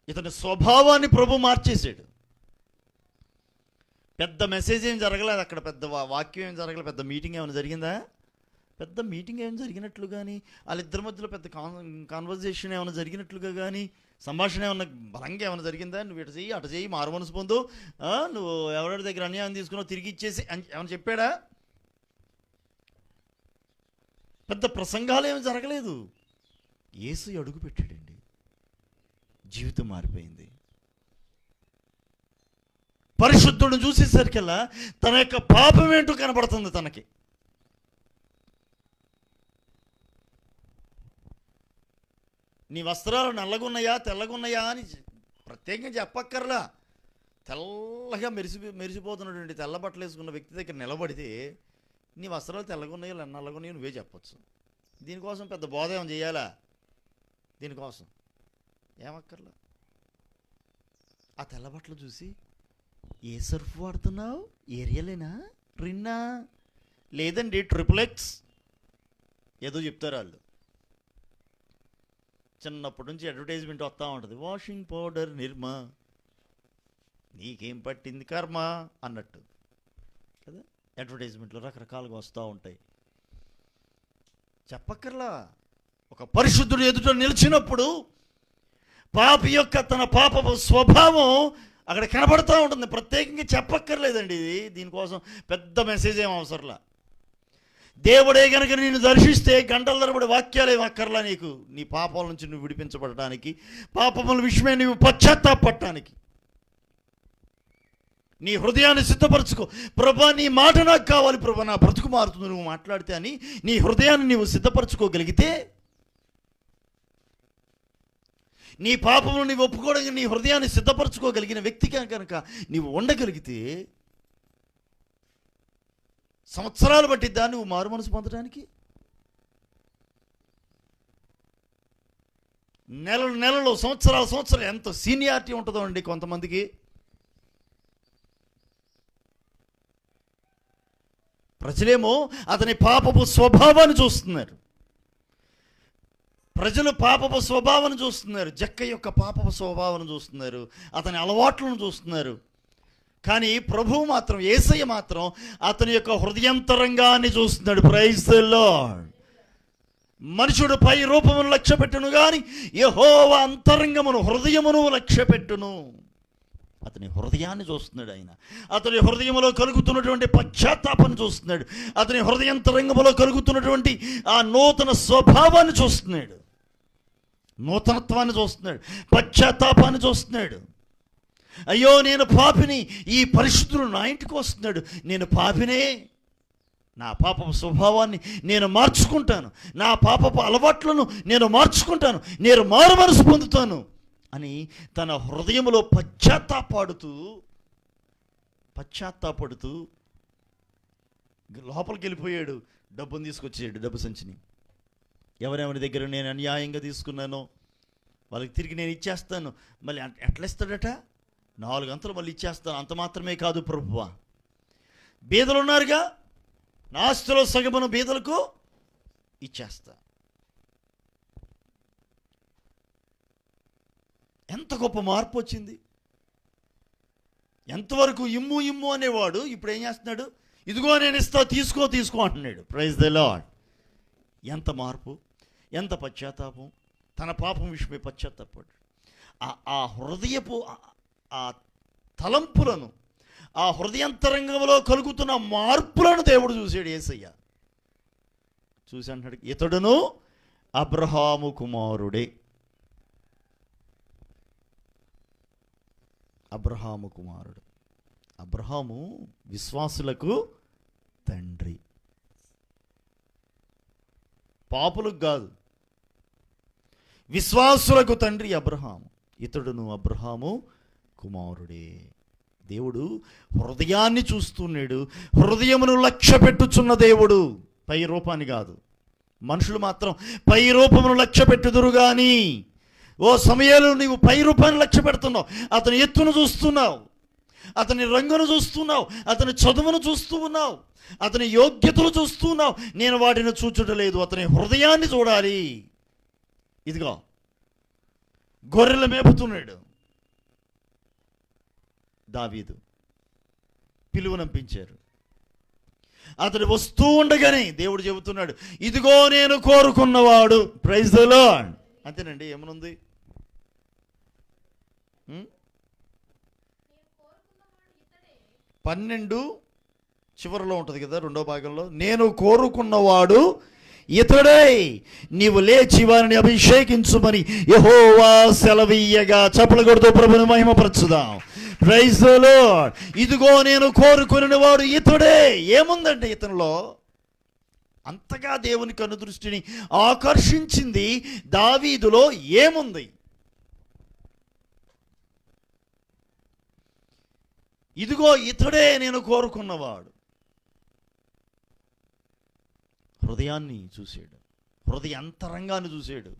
ఇతని స్వభావాన్ని ప్రభు మార్చేశాడు. పెద్ద మెసేజ్ ఏం జరగలేదు అక్కడ, పెద్ద వాక్యం ఏం జరగలేదు, పెద్ద మీటింగ్ ఏమైనా జరిగిందా? పెద్ద మీటింగ్ ఏమైనా జరిగినట్లు కానీ, వాళ్ళిద్దరి మధ్యలో పెద్ద కాన్వర్జేషన్ ఏమైనా జరిగినట్లుగా కానీ, సంభాషణ ఏమైనా బలంగా ఏమైనా జరిగిందా? నువ్వు ఇటు చెయ్యి, అటు చెయ్యి, మారు మనసు పొందు, నువ్వు ఎవరెవరి దగ్గర అన్యాయం తీసుకున్నావు తిరిగి ఇచ్చేసి అని ఏమైనా చెప్పాడా? పెద్ద ప్రసంగాలు ఏమి జరగలేదు. యేసు అడుగు పెట్టాడండి, జీవితం మారిపోయింది. పరిశుద్ధుడు చూసేసరికల్లా తన యొక్క పాపం ఏంటో కనబడుతుంది తనకి. నీ వస్త్రాలు నల్లగున్నాయా తెల్లగున్నాయా అని ప్రత్యేకంగా చెప్పక్కర్లా. తెల్లగా మెరిసిపోతున్నటువంటి తెల్ల బట్టలు వేసుకున్న వ్యక్తి దగ్గర నిలబడితే నీ వస్త్రాలు తెల్లగున్నాయో నల్లగున్నాయో నువ్వే చెప్పచ్చు. దీనికోసం పెద్ద బోధ ఏమైనా చేయాలా? దీనికోసం ఏమక్కర్లా. ఆ తెల్ల బట్టలు చూసి, ఏ సర్ఫ్ వాడుతున్నావు? ఏరియలేనా, రిన్నా, లేదండి XXX ఏదో చెప్తారు వాళ్ళు. చిన్నప్పటి నుంచి అడ్వర్టైజ్మెంట్ వస్తూ ఉంటుంది, వాషింగ్ పౌడర్ నిర్మా, నీకేం పట్టింది కర్మ అన్నట్టు కదా. అడ్వర్టైజ్మెంట్లు రకరకాలుగా వస్తూ ఉంటాయి. చెప్పక్కర్లా. ఒక పరిశుద్ధుడు ఎదుట నిలిచినప్పుడు పాపి యొక్క తన పాపపు స్వభావం అక్కడ కనబడుతూ ఉంటుంది. ప్రత్యేకంగా చెప్పక్కర్లేదండి ఇది. దీనికోసం పెద్ద మెసేజ్ ఏం అవసరంలా. దేవుడే కనుక నిన్ను దర్శిస్తే గంటల తరబడి వాక్యాలు ఏం అక్కర్లా నీకు. నీ పాపాల నుంచి నువ్వు విడిపించబడటానికి, పాపముల విషయమే నువ్వు పశ్చాత్తాపడటానికి నీ హృదయాన్ని సిద్ధపరచుకో. ప్రభా, నీ మాట నాకు కావాలి ప్రభా, నా బ్రతుకు మారుతుంది నువ్వు మాట్లాడితే అని నీ హృదయాన్ని నీవు సిద్ధపరచుకోగలిగితే, నీ పాపమును నీవు ఒప్పుకోవడానికి నీ హృదయాన్ని సిద్ధపరచుకోగలిగిన వ్యక్తిగా కనుక నీవు ఉండగలిగితే సంవత్సరాలు పట్టిద్దా నువ్వు మారు మనసు పొందడానికి? నెలలు సంవత్సరాలు ఎంత సీనియారిటీ ఉంటుందో అండి కొంతమందికి. ప్రజలేమో అతని పాపపు స్వభావాన్ని చూస్తున్నారు. ప్రజలు పాపపు స్వభావాన్ని చూస్తున్నారు, జక్క యొక్క పాపపు స్వభావాన్ని చూస్తున్నారు, అతని అలవాట్లను చూస్తున్నారు. కానీ ప్రభువు మాత్రం, యేసయ్య మాత్రం అతని యొక్క హృదయంతరంగాన్ని చూస్తున్నాడు. Praise the Lord. మనుషుడు పై రూపమును లక్ష్య పెట్టును కానీ యెహోవా అంతరంగమును, హృదయమును లక్ష్య పెట్టును. అతని హృదయాన్ని చూస్తున్నాడు ఆయన. అతని హృదయంలో కలుగుతున్నటువంటి పశ్చాత్తాపాన్ని చూస్తున్నాడు. అతని హృదయంతరంగంలో కలుగుతున్నటువంటి ఆ నూతన స్వభావాన్ని చూస్తున్నాడు, నూతనత్వాన్ని చూస్తున్నాడు, పశ్చాత్తాపాన్ని చూస్తున్నాడు. అయ్యో నేను పాపిని, ఈ పరిశుద్ధుడు నా ఇంటికి వస్తున్నాడు, నేను పాపినే, నా పాపపు స్వభావాన్ని నేను మార్చుకుంటాను, నా పాపపు అలవాట్లను నేను మార్చుకుంటాను, నేను మారు మనసు పొందుతాను అని తన హృదయంలో పశ్చాత్తాపడుతూ లోపలికి వెళ్ళిపోయాడు. డబ్బును తీసుకొచ్చాడు, డబ్బు సంచిని. ఎవరెవరి దగ్గర నేను అన్యాయంగా తీసుకున్నానో వాళ్ళకి తిరిగి నేను ఇచ్చేస్తాను. మళ్ళీ ఎట్లా ఇస్తాడట? 4 గంటలు మళ్ళీ ఇచ్చేస్తాను. అంత మాత్రమే కాదు ప్రభువా, బీదలు ఉన్నారుగా, నా ఆస్తిలో సగమును బీదలకు ఇచ్చేస్తా. ఎంత గొప్ప మార్పు వచ్చింది! ఎంతవరకు ఇమ్ము అనేవాడు ఇప్పుడు ఏం చేస్తున్నాడు? ఇదిగో నేను ఇస్తా, తీసుకో అంటున్నాడు. Praise the Lord. ఎంత మార్పు, ఎంత పశ్చాత్తాపం! తన పాపం విషయమై పశ్చాత్తాపడు. ఆ హృదయపు ఆ తలంపులను, ఆ హృదయంతరంగంలో కలుగుతున్న మార్పులను దేవుడు చూశాడు. యేసయ్య చూసి అంటాడు, ఇతడును అబ్రహాము కుమారుడే. అబ్రహాము కుమారుడు. అబ్రహాము విశ్వాసులకు తండ్రి, పాపులకు కాదు, విశ్వాసులకు తండ్రి అబ్రహాము. ఇతడును అబ్రహాము కుమారుడే. దేవుడు హృదయాన్ని చూస్తున్నాడు, హృదయమును లక్ష్య పెట్టుచున్న దేవుడు, పై రూపాన్ని కాదు. మనుషులు మాత్రం పై రూపమును లక్ష్య పెట్టుదురు కానీ, ఓ సమయాలు నీవు పై రూపాన్ని లక్ష్య పెడుతున్నావు, అతని ఎత్తును చూస్తున్నావు, అతని రంగును చూస్తున్నావు, అతని చదువును చూస్తూ ఉన్నావు, అతని యోగ్యతలు చూస్తున్నావు. నేను వాటిని చూచుటలేదు, అతని హృదయాన్ని చూడాలి. ఇదిగో గొర్రెలు మేపుతున్నాడు దావీదు, పిలువనంపించారు. అతడు వస్తూ ఉండగానే దేవుడు చెబుతున్నాడు, ఇదిగో నేను కోరుకున్నవాడు. Praise the lord. అంతేనండి, ఏమనుంది? 12 చివరిలో ఉంటుంది కదా, 2వ భాగంలో, నేను కోరుకున్నవాడు ఇతడే, నీవు లేచి వారిని అభిషేకించుమని యెహోవా సెలవీయగా. చప్పలు కొడుతూ ప్రభుని మహిమపరచుదాం. Praise the lord. ఇదిగో నేను కోరుకున్న వాడు ఇతడే. ఏముందండి ఇతనిలో? అంతగా దేవుని కనుదృష్టిని ఆకర్షించింది దావీదులో ఏముంది? ఇదిగో ఇతడే నేను కోరుకున్నవాడు. హృదయాన్ని చూశాడు, హృదయ అంతరంగాన్ని చూశాడు.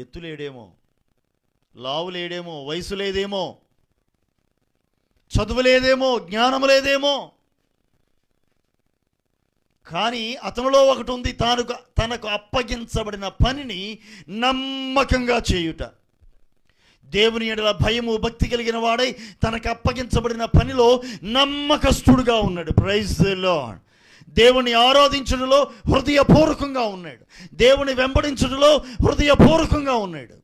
ఎత్తు లేడేమో, లావు లేడేమో, వయసు లేదేమో, చదువు లేదేమో, జ్ఞానము లేదేమో, కానీ అతనిలో ఒకటి ఉంది, తనకు అప్పగించబడిన పనిని నమ్మకంగా చేయుట. దేవుని ఎడల భయము భక్తి కలిగిన వాడై తనకు అప్పగించబడిన పనిలో నమ్మకస్తుడుగా ఉన్నాడు. Praise the Lord. దేవుని ఆరాధించుటలో హృదయపూర్వకంగా ఉన్నాడు, దేవుని వెంబడించుటలో హృదయపూర్వకంగా ఉన్నాడు.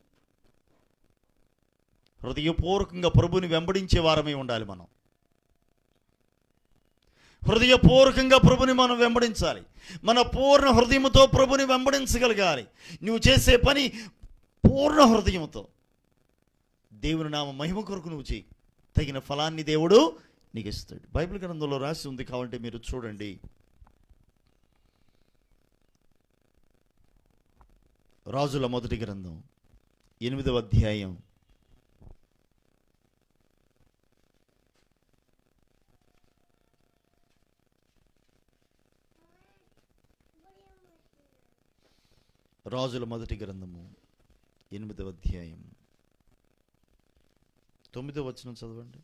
హృదయపూర్వకంగా ప్రభుని వెంబడించే వారమై ఉండాలి మనం. హృదయపూర్వకంగా ప్రభుని మనం వెంబడించాలి. మన పూర్ణ హృదయముతో ప్రభుని వెంబడించగలగాలి. నువ్వు చేసే పని పూర్ణ హృదయముతో దేవుని నామ మహిమ కొరకు నువ్వు చేయి, తగిన ఫలాన్ని దేవుడు నీకు ఇస్తాడు. బైబిల్ గ్రంథంలో రాసి ఉంది, కావాలంటే మీరు చూడండి. రాజుల మొదటి గ్రంథం 8వ అధ్యాయం 8వ అధ్యాయం 9వ వచనం చదవండి.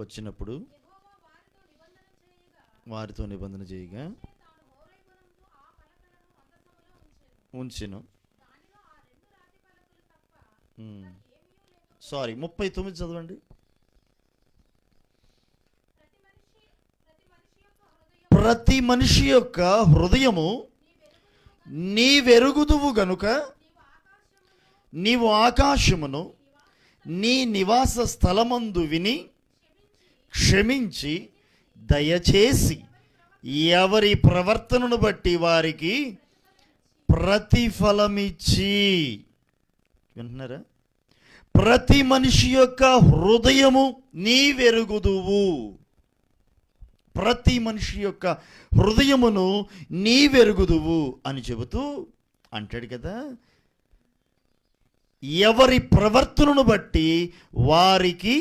వచ్చినప్పుడు వారితో నిబంధన చేయగా ఉంచెను. 39 చదవండి. ప్రతి మనిషి యొక్క హృదయము నీవెరుగుదువు గనుక నీవు ఆకాశమును నీ నివాస స్థలమందు విని క్షమించి దయచేసి ఎవరి ప్రవర్తనను బట్టి వారికి ప్రతిఫలమిచ్చి. వింటున్నారా? ప్రతి మనిషి యొక్క హృదయము నీవెరుగుదువు. ప్రతి మనిషి యొక్క హృదయమును నీవెరుగుదువు అని చెబుతూ అంటాడు కదా, ఎవరి ప్రవర్తనను బట్టి వారికి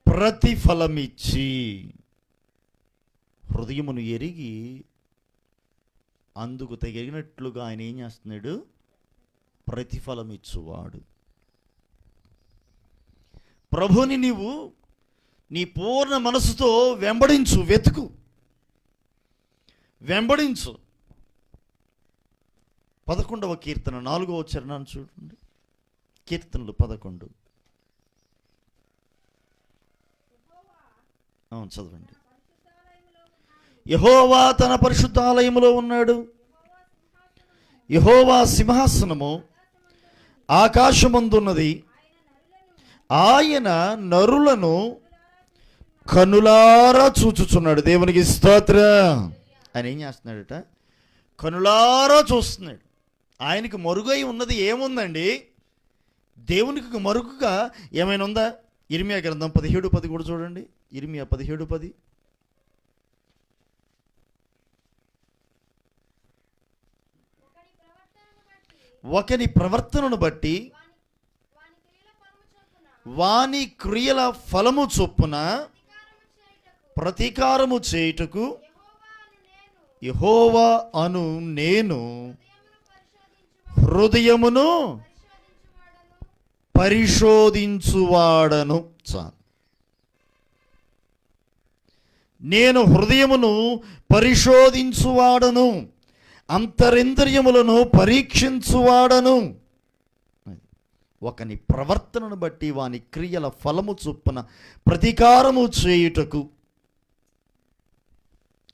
ప్రతిఫలమిచ్చి. హృదయమును ఎరిగి అందుకు తగినట్లుగా ఆయన ఏం చేస్తున్నాడు? ప్రతిఫలమిచ్చువాడు. ప్రభుని నీవు నీ పూర్ణ మనసుతో వెంబడించు, వెతుకు, వెంబడించు. 11వ కీర్తన 4వ చరణాన్ని చూడండి. కీర్తనలు 11. అవును, చదవండి. యెహోవా తన పరిశుద్ధాలయములో ఉన్నాడు. యెహోవా సింహాసనము ఆకాశమందున్నది. ఆయన నరులను కనులారా చూచుచున్నాడు. దేవునికి స్తోత్రం. ఆయన ఏం చేస్తున్నాడట? కనులారా చూస్తున్నాడు. ఆయనకు మరుగై ఉన్నది ఏముందండి? దేవునికి మరుగుగా ఏమైనా ఉందా? ఇర్మియా గ్రంథం 17:10 కూడా చూడండి. ఇర్మియా 17:10. ఒకని ప్రవర్తనను బట్టి వాని క్రియల ఫలము చొప్పున ప్రతీకారము చేయుటకు యెహోవా అను నేను హృదయమును పరిశోధించువాడను. నేను హృదయమును పరిశోధించువాడను, అంతరింద్రియములను పరీక్షించువాడను. ఒకని ప్రవర్తనను బట్టి వాని క్రియల ఫలము చొప్పున ప్రతీకారము చేయుటకు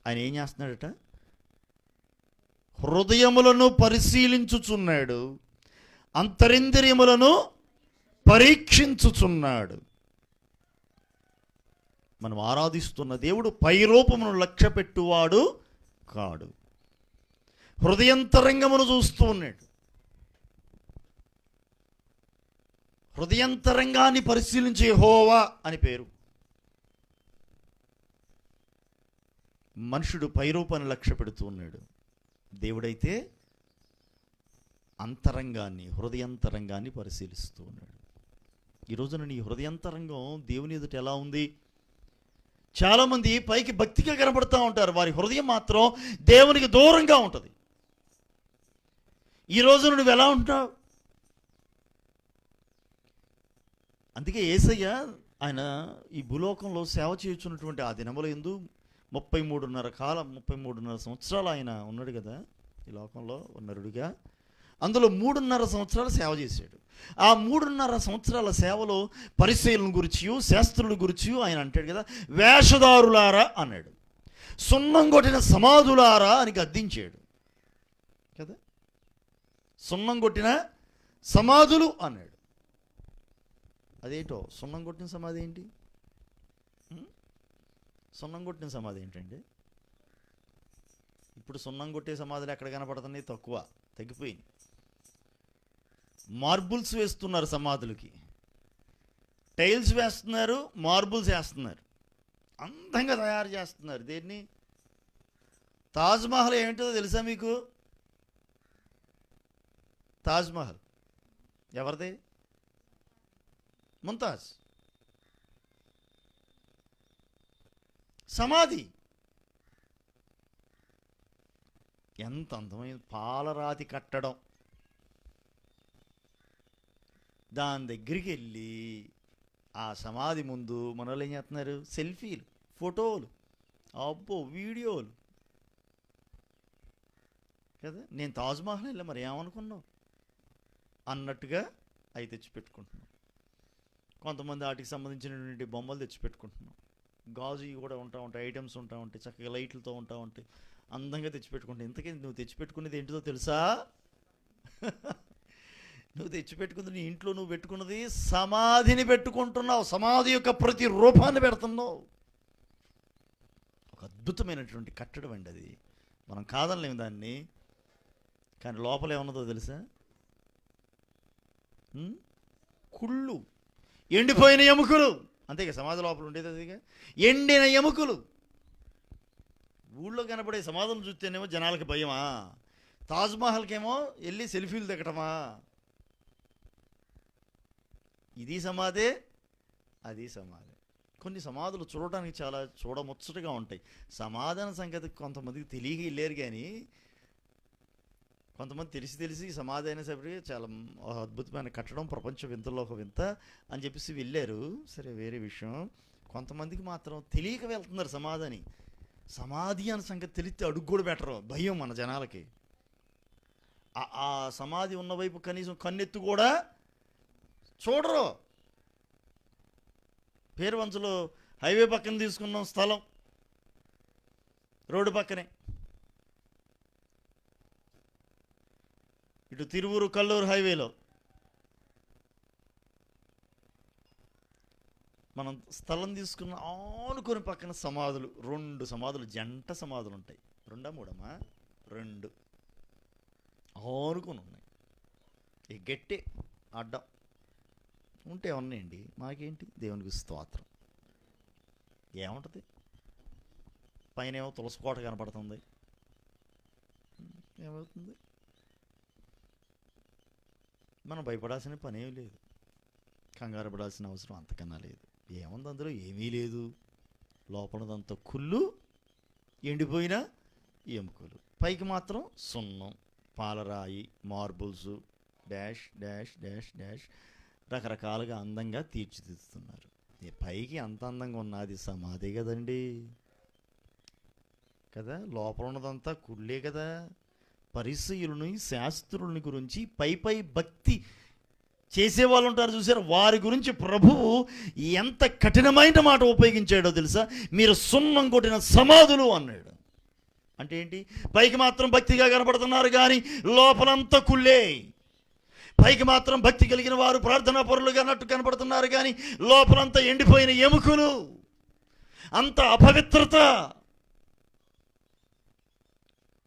ఆయన ఏం చేస్తున్నాడట? హృదయములను పరిశీలించుచున్నాడు, అంతరింద్రియములను పరీక్షించుచున్నాడు. మనం ఆరాధిస్తున్న దేవుడు పైరూపమును లక్ష్య పెట్టువాడు కాడు. హృదయంతరంగమును చూస్తూ ఉన్నాడు. హృదయంతరంగాన్ని పరిశీలించే యెహోవా అని పేరు. మనుషుడు పైరూపాన్ని లక్ష్య పెడుతూ ఉన్నాడు. దేవుడైతే అంతరంగాన్ని, హృదయంతరంగాన్ని పరిశీలిస్తూ ఉన్నాడు. ఈ రోజున నీ హృదయంతరంగం దేవుని ఎదుట ఎలా ఉంది? చాలామంది పైకి భక్తిగా కనబడుతూ ఉంటారు, వారి హృదయం మాత్రం దేవునికి దూరంగా ఉంటుంది. ఈ రోజున నువ్వు ఎలా ఉంటావు? అందుకే యేసయ్య ఆయన ఈ భూలోకంలో సేవ చేయుచున్నటువంటి ఆ దినముల యందు 33.5 సంవత్సరాలు ఆయన ఉన్నాడు కదా ఈ లోకంలో నరుడిగా. అందులో 3.5 సంవత్సరాలు సేవ చేశాడు. ఆ 3.5 సంవత్సరాల సేవలో పరిసయ్యులను గురించి, శాస్త్రుల గురించి ఆయన అంటాడు కదా, వేషధారులారా అన్నాడు, సున్నం కొట్టిన సమాధులారా అని గద్దించాడు కదా. సున్నం కొట్టిన సమాధులు అన్నాడు. అదేంటో సున్నం కొట్టిన సమాధి ఏంటి? సున్నం కొట్టిన సమాధి ఏంటండి? ఇప్పుడు సున్నం కొట్టే సమాధులు ఎక్కడ కనపడుతున్నాయి? తక్కువ, తగ్గిపోయింది. మార్బుల్స్ వేస్తున్నారు సమాధులకి, టైల్స్ వేస్తున్నారు, మార్బుల్స్ వేస్తున్నారు, అందంగా తయారు చేస్తున్నారు. దేన్ని? తాజ్మహల్ ఏమిటో తెలుసా మీకు? తాజ్మహల్ ఎవరిది? ముంతాజ్ సమాధి. ఎంత అందమైన పాలరాతి కట్టడం. దాని దగ్గరికి వెళ్ళి ఆ సమాధి ముందు మనోళ్ళు ఏం చేస్తున్నారు? సెల్ఫీలు, ఫోటోలు, అబ్బో వీడియోలు కదా. నేను తాజ్మహల్ వెళ్ళా, మరి ఏమనుకున్నావు అన్నట్టుగా అవి తెచ్చిపెట్టుకుంటున్నాం. కొంతమంది వాటికి సంబంధించినటువంటి బొమ్మలు తెచ్చిపెట్టుకుంటున్నాం. గాజు కూడా ఉంటాయి, ఐటమ్స్ ఉంటాయి, చక్కగా లైట్లతో ఉంటాయి, అందంగా తెచ్చిపెట్టుకుంటాం. ఇంతకీ నువ్వు తెచ్చిపెట్టుకునేది ఏంటిదో తెలుసా? నువ్వు తెచ్చిపెట్టుకుంది నీ ఇంట్లో నువ్వు పెట్టుకున్నది సమాధిని పెట్టుకుంటున్నావు. సమాధి యొక్క ప్రతి రూపాన్ని పెడుతున్నావు. ఒక అద్భుతమైనటువంటి కట్టడం అండి అది, మనం కాదనలేము దాన్ని. కానీ లోపల ఏమన్నదో తెలుసా? కుళ్ళు, ఎండిపోయిన ఎముకలు. అంతేగా సమాధి లోపల ఉండేది అదిగా, ఎండిన ఎముకలు. ఊళ్ళో కనపడే సమాధులు చూస్తేనేమో జనాలకి భయమా? తాజ్మహల్కేమో వెళ్ళి సెల్ఫీలు దిగటమా? ఇది సమాధే, అది సమాధి. కొన్ని సమాధులు చూడటానికి చాలా చూడముచ్చటగా ఉంటాయి. సమాధాన సంగతి కొంతమందికి తెలియక వెళ్ళారు, కానీ కొంతమంది తెలిసి సమాధి అయినా సరే చాలా అద్భుతమైన కట్టడం, ప్రపంచ వింతల్లో ఒక వింత అని చెప్పేసి వెళ్ళారు. సరే, వేరే విషయం. కొంతమందికి మాత్రం తెలియక వెళ్తున్నారు సమాధి అనే సంగతి తెలిస్తే అడుగు కూడా పెట్టరు, భయం మన జనాలకి. ఆ సమాధి ఉన్న వైపు కనీసం కన్నెత్తు కూడా చూడరు. పేరువంచలో హైవే పక్కన తీసుకున్నాం స్థలం, రోడ్డు పక్కనే. ఇటు తిరువూరు కల్లూరు హైవేలో మనం స్థలం తీసుకున్న ఆనుకొని పక్కన సమాధులు, 2 సమాధులు, జంట సమాధులు ఉంటాయి. 2 3 2 ఆనుకొని ఉన్నాయి. ఈ గట్టి అడ్డం ఉంటే ఉన్నాయండి, మాకేంటి? దేవునికి స్తోత్రం. ఏముంటుంది? పైన ఏమో తులసి కోట కనపడుతుంది, ఏమవుతుంది? మనం భయపడాల్సిన పనేం లేదు, కంగారు పడాల్సిన అవసరం అంతకన్నా లేదు. ఏముంది అందులో? ఏమీ లేదు. లోపలదంతా కుళ్ళు, ఎండిపోయిన ఎముకలు. పైకి మాత్రం సున్నం, పాలరాయి, marbles, dash dash dash dash రకరకాలుగా అందంగా తీర్చిదిద్దుతున్నారు. పైకి అంత అందంగా ఉన్నది సమాధి కదండి, కదా. లోపల ఉన్నదంతా కుళ్ళే కదా. పరిసయ్యులని, శాస్త్రులని గురించి పై భక్తి చేసేవాళ్ళు ఉంటారు చూసారు, వారి గురించి ప్రభువు ఎంత కఠినమైన మాట ఉపయోగించాడో తెలుసా? మీరు సున్నం కొట్టిన సమాధులు అన్నాడు. అంటే ఏంటి? పైకి మాత్రం భక్తిగా కనపడుతున్నారు కానీ లోపలంతా కుళ్ళే. పైకి మాత్రం భక్తి కలిగిన వారు ప్రార్థనా పరులుగా అన్నట్టు కనపడుతున్నారు కానీ లోపలంతా ఎండిపోయిన ఎముకలు, అంత అపవిత్రత.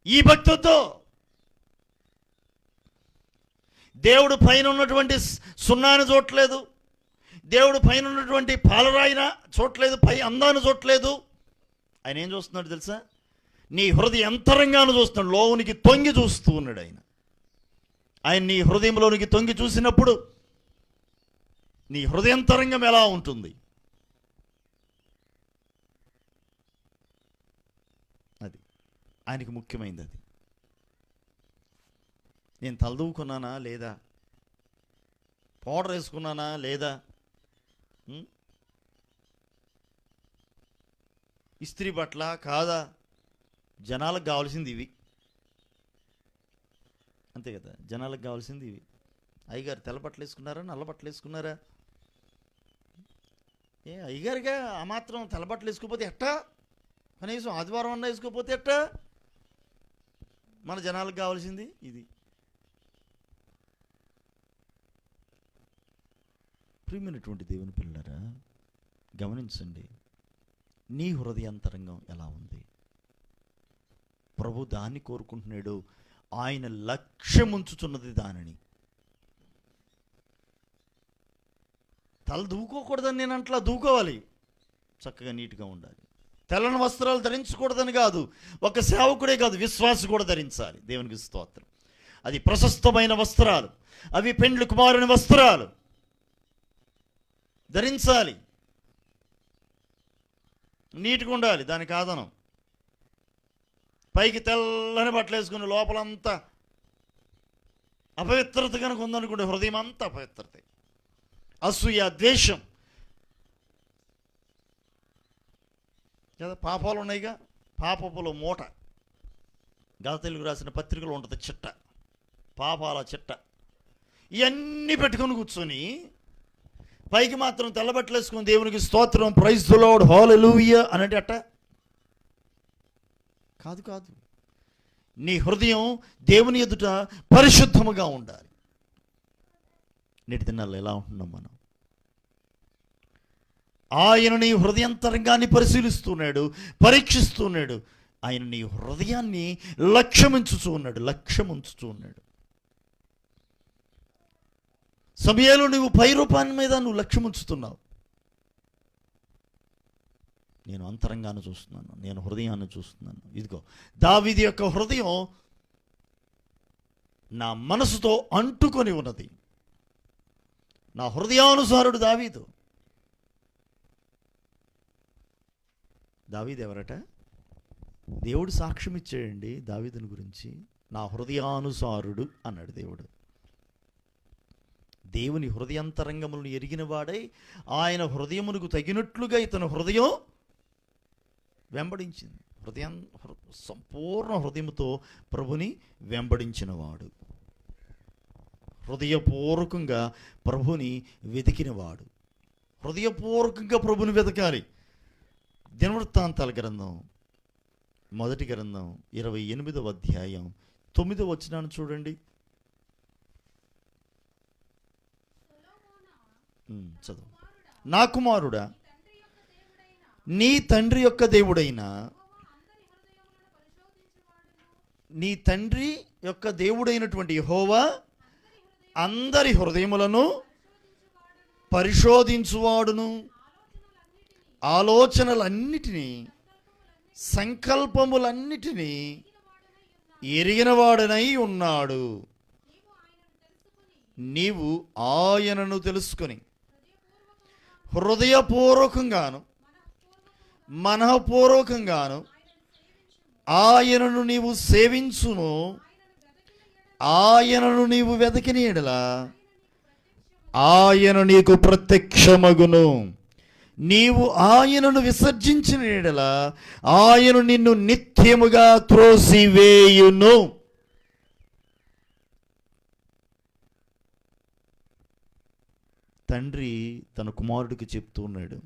ఈ భక్తితో దేవుడు పైన ఉన్నటువంటి సున్నాన్ని చూడట్లేదు, దేవుడు పైన ఉన్నటువంటి పాలరాయిన చూడట్లేదు, పై అందాన్ని చూడట్లేదు. ఆయన ఏం చూస్తున్నాడు తెలుసా? నీ హృదయ అంతరంగాను చూస్తున్నాడు, లోనికి తొంగి చూస్తూ ఉన్నాడు ఆయన నీ హృదయంలోనికి తొంగి చూసినప్పుడు నీ హృదయంతరంగం ఎలా ఉంటుంది? అది ఆయనకి ముఖ్యమైనది. అది నేను తలదూకున్నానా లేదా, పౌడర్ వేసుకున్నానా లేదా, ఇస్త్రీ బట్టల కాదా? జనాలకు కావాల్సింది ఇవి, అంతే కదా. జనాలకు కావాల్సింది ఇవి. అయ్యగారు తెల్ల బట్టలు వేసుకున్నారా, నల్ల బట్టలు వేసుకున్నారా? అయ్యగారుగా ఆ మాత్రం తెల్ల బట్టలు వేసుకోకపోతే ఎట్టా? కనీసం ఆదివారం అన్నా వేసుకోకపోతే ఎట్టా? మన జనాలకు కావాల్సింది ఇది. ప్రియమైనటువంటి దేవుని పిల్లలారా, గమనించండి, నీ హృదయాంతరంగం ఎలా ఉంది? ప్రభు దాన్ని కోరుకుంటున్నాడు. ఆయన లక్ష్యం ఉంచుతున్నది దానిని. తల దూకోకూడదని నేను అట్లా దూకోవాలి, చక్కగా నీట్గా ఉండాలి. తెల్లని వస్త్రాలు ధరించకూడదని కాదు, ఒక సేవకుడే కాదు, విశ్వాసి కూడా ధరించాలి. దేవునికి స్తోత్రం. అది ప్రశస్తమైన వస్త్రాలు, అవి పెండ్లి కుమారుని వస్త్రాలు ధరించాలి. నీట్గా ఉండాలి దానికి ఆదనం. పైకి తెల్లని బట్టలు వేసుకుని లోపలంతా అపవిత్రత కనుక ఉందనుకుంటే హృదయం అంతా అపవిత్రత, అసూయ, ద్వేషం కదా, పాపాలు ఉన్నాయిగా. పాపపుల మూట గత తెలుగు రాసిన పత్రికలు ఉంటుంది, చిట్ట, పాపాల చిట్ట. ఇవన్నీ పెట్టుకొని కూర్చొని పైకి మాత్రం తెల్లబట్టలు వేసుకొని దేవునికి స్తోత్రం, ప్రైజ్ ది లార్డ్, హల్లెలూయా అనంటే అట్ట కాదు కాదు. నీ హృదయం దేవుని ఎదుట పరిశుద్ధముగా ఉండాలి. నేటి దినాల్లో ఎలా ఉంటున్నాం మనం? ఆయన నీ హృదయాంతరంగాన్ని పరిశీలిస్తున్నాడు, పరీక్షిస్తున్నాడు. ఆయన నీ హృదయాన్ని లక్ష్యముంచుతూ ఉన్నాడు. సమయంలో నువ్వు పై రూపాన్ని మీద నువ్వు లక్ష్యముంచుతున్నావు. నేను అంతరంగాన్ని చూస్తున్నాను, నేను హృదయాన్ని చూస్తున్నాను. ఇదిగో దావీదు యొక్క హృదయం నా మనసుతో అంటుకొని ఉన్నది. నా హృదయానుసారుడు దావీదు. దావీదు ఎవరట? దేవుడు సాక్ష్యం ఇచ్చాడండి దావీదుని గురించి. నా హృదయానుసారుడు అన్నాడు దేవుడు. దేవుని హృదయాంతరంగములను ఎరిగిన వాడై ఆయన హృదయమునకు తగినట్లుగా ఇతను హృదయం వెంబడించింది. సంపూర్ణ హృదయముతో ప్రభుని వెంబడించినవాడు, హృదయపూర్వకంగా ప్రభుని వెతికినవాడు. హృదయపూర్వకంగా ప్రభుని వెతకాలి. దినవృత్తాంతాల గ్రంథం 1వ గ్రంథం 28వ అధ్యాయం 9వ వచనాన్ని చూడండి. చదువు. నా కుమారుడా, నీ తండ్రి యొక్క దేవుడైన దేవుడైనటువంటి యెహోవా అందరి హృదయములను పరిశోధించువాడును, ఆలోచనలన్నిటినీ, సంకల్పములన్నిటినీ ఎరిగినవాడనై ఉన్నాడు. నీవు ఆయనను తెలుసుకొని హృదయపూర్వకంగాను మనఃపూర్వకంగాను ఆయనను నీవు సేవించును. ఆయనను నీవు వెతికిన యెడల ఆయన నీకు ప్రత్యక్షమగును. నీవు ఆయనను విసర్జించిన యెడల ఆయన నిన్ను నిత్యముగా త్రోసివేయును. తండ్రి తన కుమారుడికి చెప్తూ ఉన్నాడు.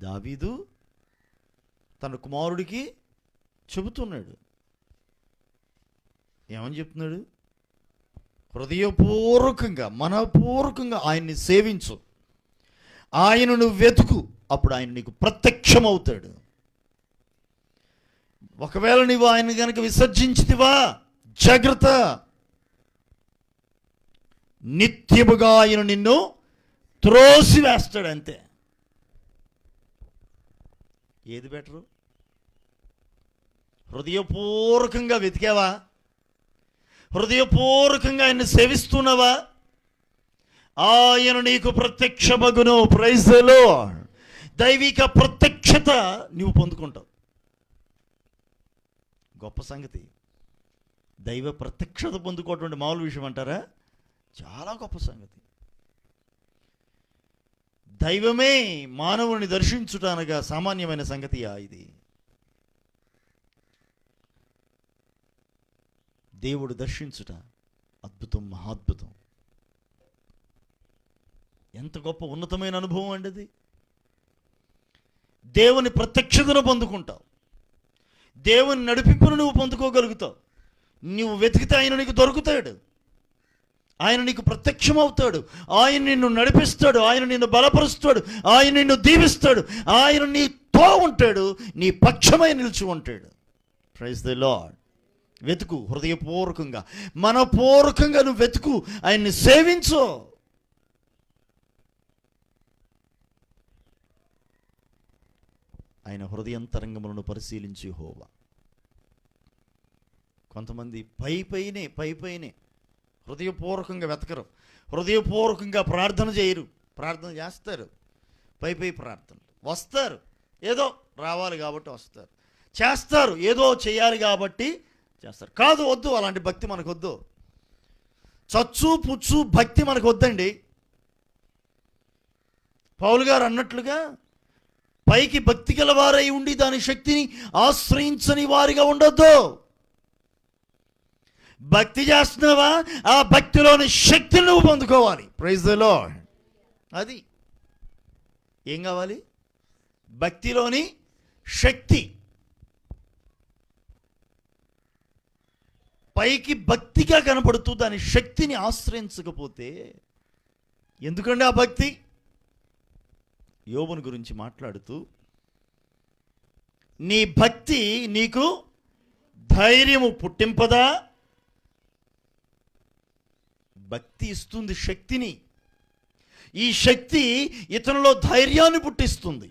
దావీదు తన కుమారుడికి చెబుతున్నాడు. ఏమని చెప్తున్నాడు? హృదయపూర్వకంగా మనపూర్వకంగా ఆయన్ని సేవించు, ఆయనను వెతుకు, అప్పుడు ఆయన నీకు ప్రత్యక్షమవుతాడు. ఒకవేళ నీవు ఆయన కనుక విసర్జించితివా, జాగ్రత్త, నిత్యముగా ఆయన నిన్ను త్రోసివేస్తాడు. అంతే. ఏది బెటరు? హృదయపూర్వకంగా వెతికావా? హృదయపూర్వకంగా ఆయన్ని సేవిస్తున్నావా? ఆయన నీకు ప్రత్యక్షమగును. Praise the lord. దైవిక ప్రత్యక్షత నీవు పొందుకుంటావు. గొప్ప సంగతి. దైవ ప్రత్యక్షత పొందుకోవటువంటి మామూలు విషయం అంటారా? చాలా గొప్ప సంగతి. దైవమే మానవుని దర్శించుట అనగా సామాన్యమైన సంగతియా? ఇది దేవుడు దర్శించుట అద్భుతం, మహాద్భుతం. ఎంత గొప్ప ఉన్నతమైన అనుభవం అండి అది. దేవుని ప్రత్యక్షతను పొందుకుంటావు, దేవుని నడిపింపును నువ్వు పొందుకోగలుగుతావు. నువ్వు వెతికితే ఆయన నీకు దొరుకుతాడు, ఆయన నీకు ప్రత్యక్షమవుతాడు, ఆయన నిన్ను నడిపిస్తాడు, ఆయన నిన్ను బలపరుస్తాడు, ఆయన నిన్ను దీవిస్తాడు, ఆయన నీతో ఉంటాడు, నీ పక్షమై నిలిచి ఉంటాడు. Praise the Lord. వెతుకు హృదయపూర్వకంగా, మనపూర్వకంగా నువ్వు వెతుకు, ఆయన్ని సేవించు. ఆయన హృదయంతరంగములను పరిశీలించి యెహోవా. కొంతమంది పైపైనే హృదయపూర్వకంగా వెతకరు, హృదయపూర్వకంగా ప్రార్థన చేయరు. ప్రార్థన చేస్తారు, పై ప్రార్థనలు, వస్తారు ఏదో రావాలి కాబట్టి వస్తారు, చేస్తారు ఏదో చేయాలి కాబట్టి చేస్తారు. కాదు, వద్దు, అలాంటి భక్తి మనకు వద్దు. చచ్చు పుచ్చు భక్తి మనకు వద్దండి. పౌలు గారు అన్నట్లుగా పైకి భక్తి గలవారై ఉండి దాని శక్తిని ఆశ్రయించని వారిగా ఉండొద్దు. భక్తి చేస్తున్నావా, ఆ భక్తిలోని శక్తిని నువ్వు పొందుకోవాలి. Praise the Lord. అది ఏం కావాలి? భక్తిలోని శక్తి. పైకి భక్తిగా కనపడుతూ దాని శక్తిని ఆశ్రయించకపోతే ఎందుకండి ఆ భక్తి? యోబుని గురించి మాట్లాడుతూ, నీ భక్తి నీకు ధైర్యము పుట్టింపదా? భక్తి ఇస్తుంది శక్తిని. ఈ శక్తి ఇతనిలో ధైర్యాన్ని పుట్టిస్తుంది.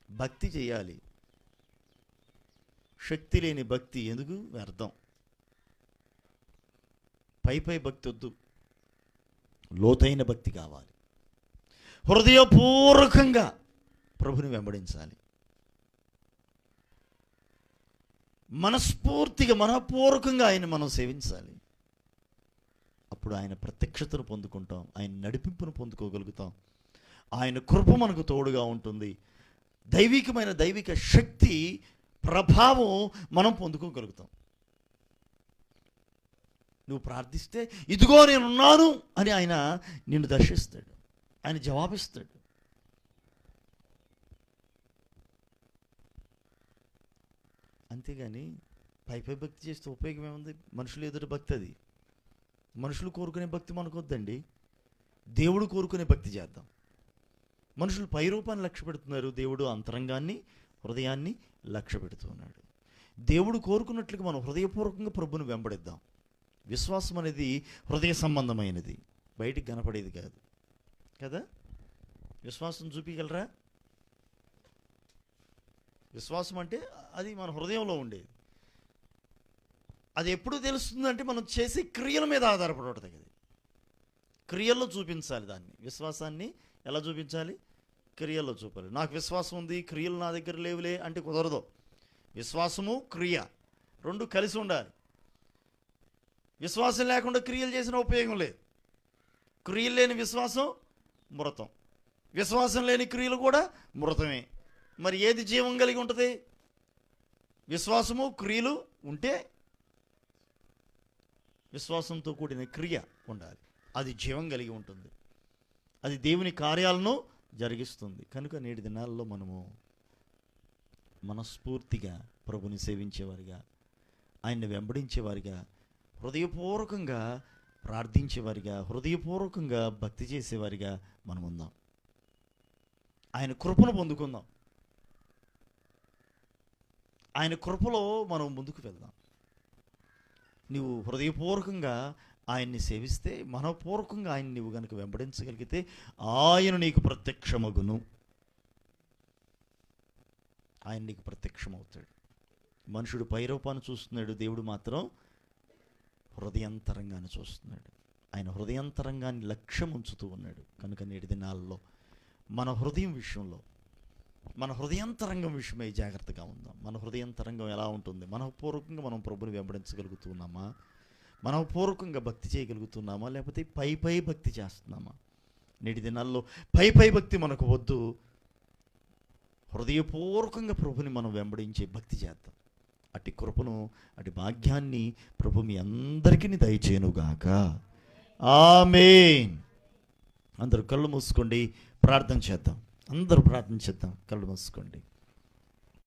భక్తి చేయాలి. శక్తి లేని భక్తి ఎందుకు? వ్యర్థం. పై భక్తి వద్దు, లోతైన భక్తి కావాలి. హృదయపూర్వకంగా ప్రభుని వెంబడించాలి. మనస్ఫూర్తిగా మనపూర్వకంగా ఆయన మనం సేవించాలి. అప్పుడు ఆయన ప్రత్యక్షతను పొందుకుంటాం, ఆయన నడిపింపును పొందుకోగలుగుతాం. ఆయన కృప మనకు తోడుగా ఉంటుంది. దైవిక శక్తి ప్రభావం మనం పొందుకోగలుగుతాం. నువ్వు ప్రార్థిస్తే ఇదిగో నేనున్నాను అని ఆయన నిన్ను దర్శిస్తాడు, ఆయన జవాబిస్తాడు. అంతేగాని పై భక్తి చేస్తే ఉపయోగం ఏముంది? మనుషులు ఎదురు భక్తి అది. మనుషులు కోరుకునే భక్తి మనకు వద్దండి. దేవుడు కోరుకునే భక్తి చేద్దాం. మనుషులు పై రూపాన్ని లక్ష్య పెడుతున్నారు, దేవుడు అంతరంగాన్ని, హృదయాన్ని లక్ష్య పెడుతున్నాడు. దేవుడు కోరుకున్నట్లుగా మనం హృదయపూర్వకంగా ప్రభుని వెంబడిద్దాం. విశ్వాసం అనేది హృదయ సంబంధమైనది, బయటికి కనపడేది కాదు కదా. విశ్వాసం చూపించగలరా? విశ్వాసం అంటే అది మన హృదయంలో ఉండేది. అది ఎప్పుడు తెలుస్తుందంటే మనం చేసే క్రియల మీద ఆధారపడి ఉంటుంది. క్రియల్లో చూపించాలి దాన్ని. విశ్వాసాన్ని ఎలా చూపించాలి? క్రియల్లో చూపాలి. నాకు విశ్వాసం ఉంది, క్రియలు నా దగ్గర లేవులే అంటే కుదరదు. విశ్వాసము క్రియ రెండు కలిసి ఉండాలి. విశ్వాసం లేకుండా క్రియలు చేసిన ఉపయోగం లేదు. క్రియలు లేని విశ్వాసం మృతం, విశ్వాసం లేని క్రియలు కూడా మృతమే. మరి ఏది జీవం కలిగి ఉంటుంది? విశ్వాసము క్రియలు ఉంటే విశ్వాసంతో కూడిన క్రియ ఉండాలి. అది జీవం కలిగి ఉంటుంది, అది దేవుని కార్యాలను జరిగిస్తుంది. కనుక నేటి దినాల్లో మనము మనస్ఫూర్తిగా ప్రభుని సేవించేవారిగా, ఆయన్ని వెంబడించేవారిగా, హృదయపూర్వకంగా ప్రార్థించేవారిగా, హృదయపూర్వకంగా భక్తి చేసేవారిగా మనం ఉందాం. ఆయన కృపను పొందుకుందాం. ఆయన కృపలో మనం ముందుకు వెళ్దాం. నీవు హృదయపూర్వకంగా ఆయన్ని సేవిస్తే, మనపూర్వకంగా ఆయన నీవు కనుక వెంబడించగలిగితే ఆయన నీకు ప్రత్యక్షమగును. ఆయన నీకు ప్రత్యక్షమవుతాడు. మనుషుడు పైరూపాన్ని చూస్తున్నాడు, దేవుడు మాత్రం హృదయంతరంగాన్ని చూస్తున్నాడు. ఆయన హృదయంతరంగాన్ని లక్ష్యం ఉంచుతూ ఉన్నాడు. కనుక నేటి దినాల్లో మన హృదయం విషయంలో, మన హృదయంతరంగం విషయమై జాగ్రత్తగా ఉందాం. మన హృదయంతరంగం ఎలా ఉంటుంది? మనపూర్వకంగా మనం ప్రభుని వెంబడించగలుగుతున్నామా? మనపూర్వకంగా భక్తి చేయగలుగుతున్నామా? లేకపోతే పై భక్తి చేస్తున్నామా? నేటి దినాల్లో పై భక్తి మనకు వద్దు. హృదయపూర్వకంగా ప్రభుని మనం వెంబడించే భక్తి చేద్దాం. అటు కృపను, అటు భాగ్యాన్ని ప్రభు మీ అందరికీ దయచేయునుగాక. ఆమేన్. అందరూ కళ్ళు మూసుకోండి, ప్రార్థన చేద్దాం. అందరూ ప్రార్థన చేద్దాం. కళ్ళు మూసుకోండి.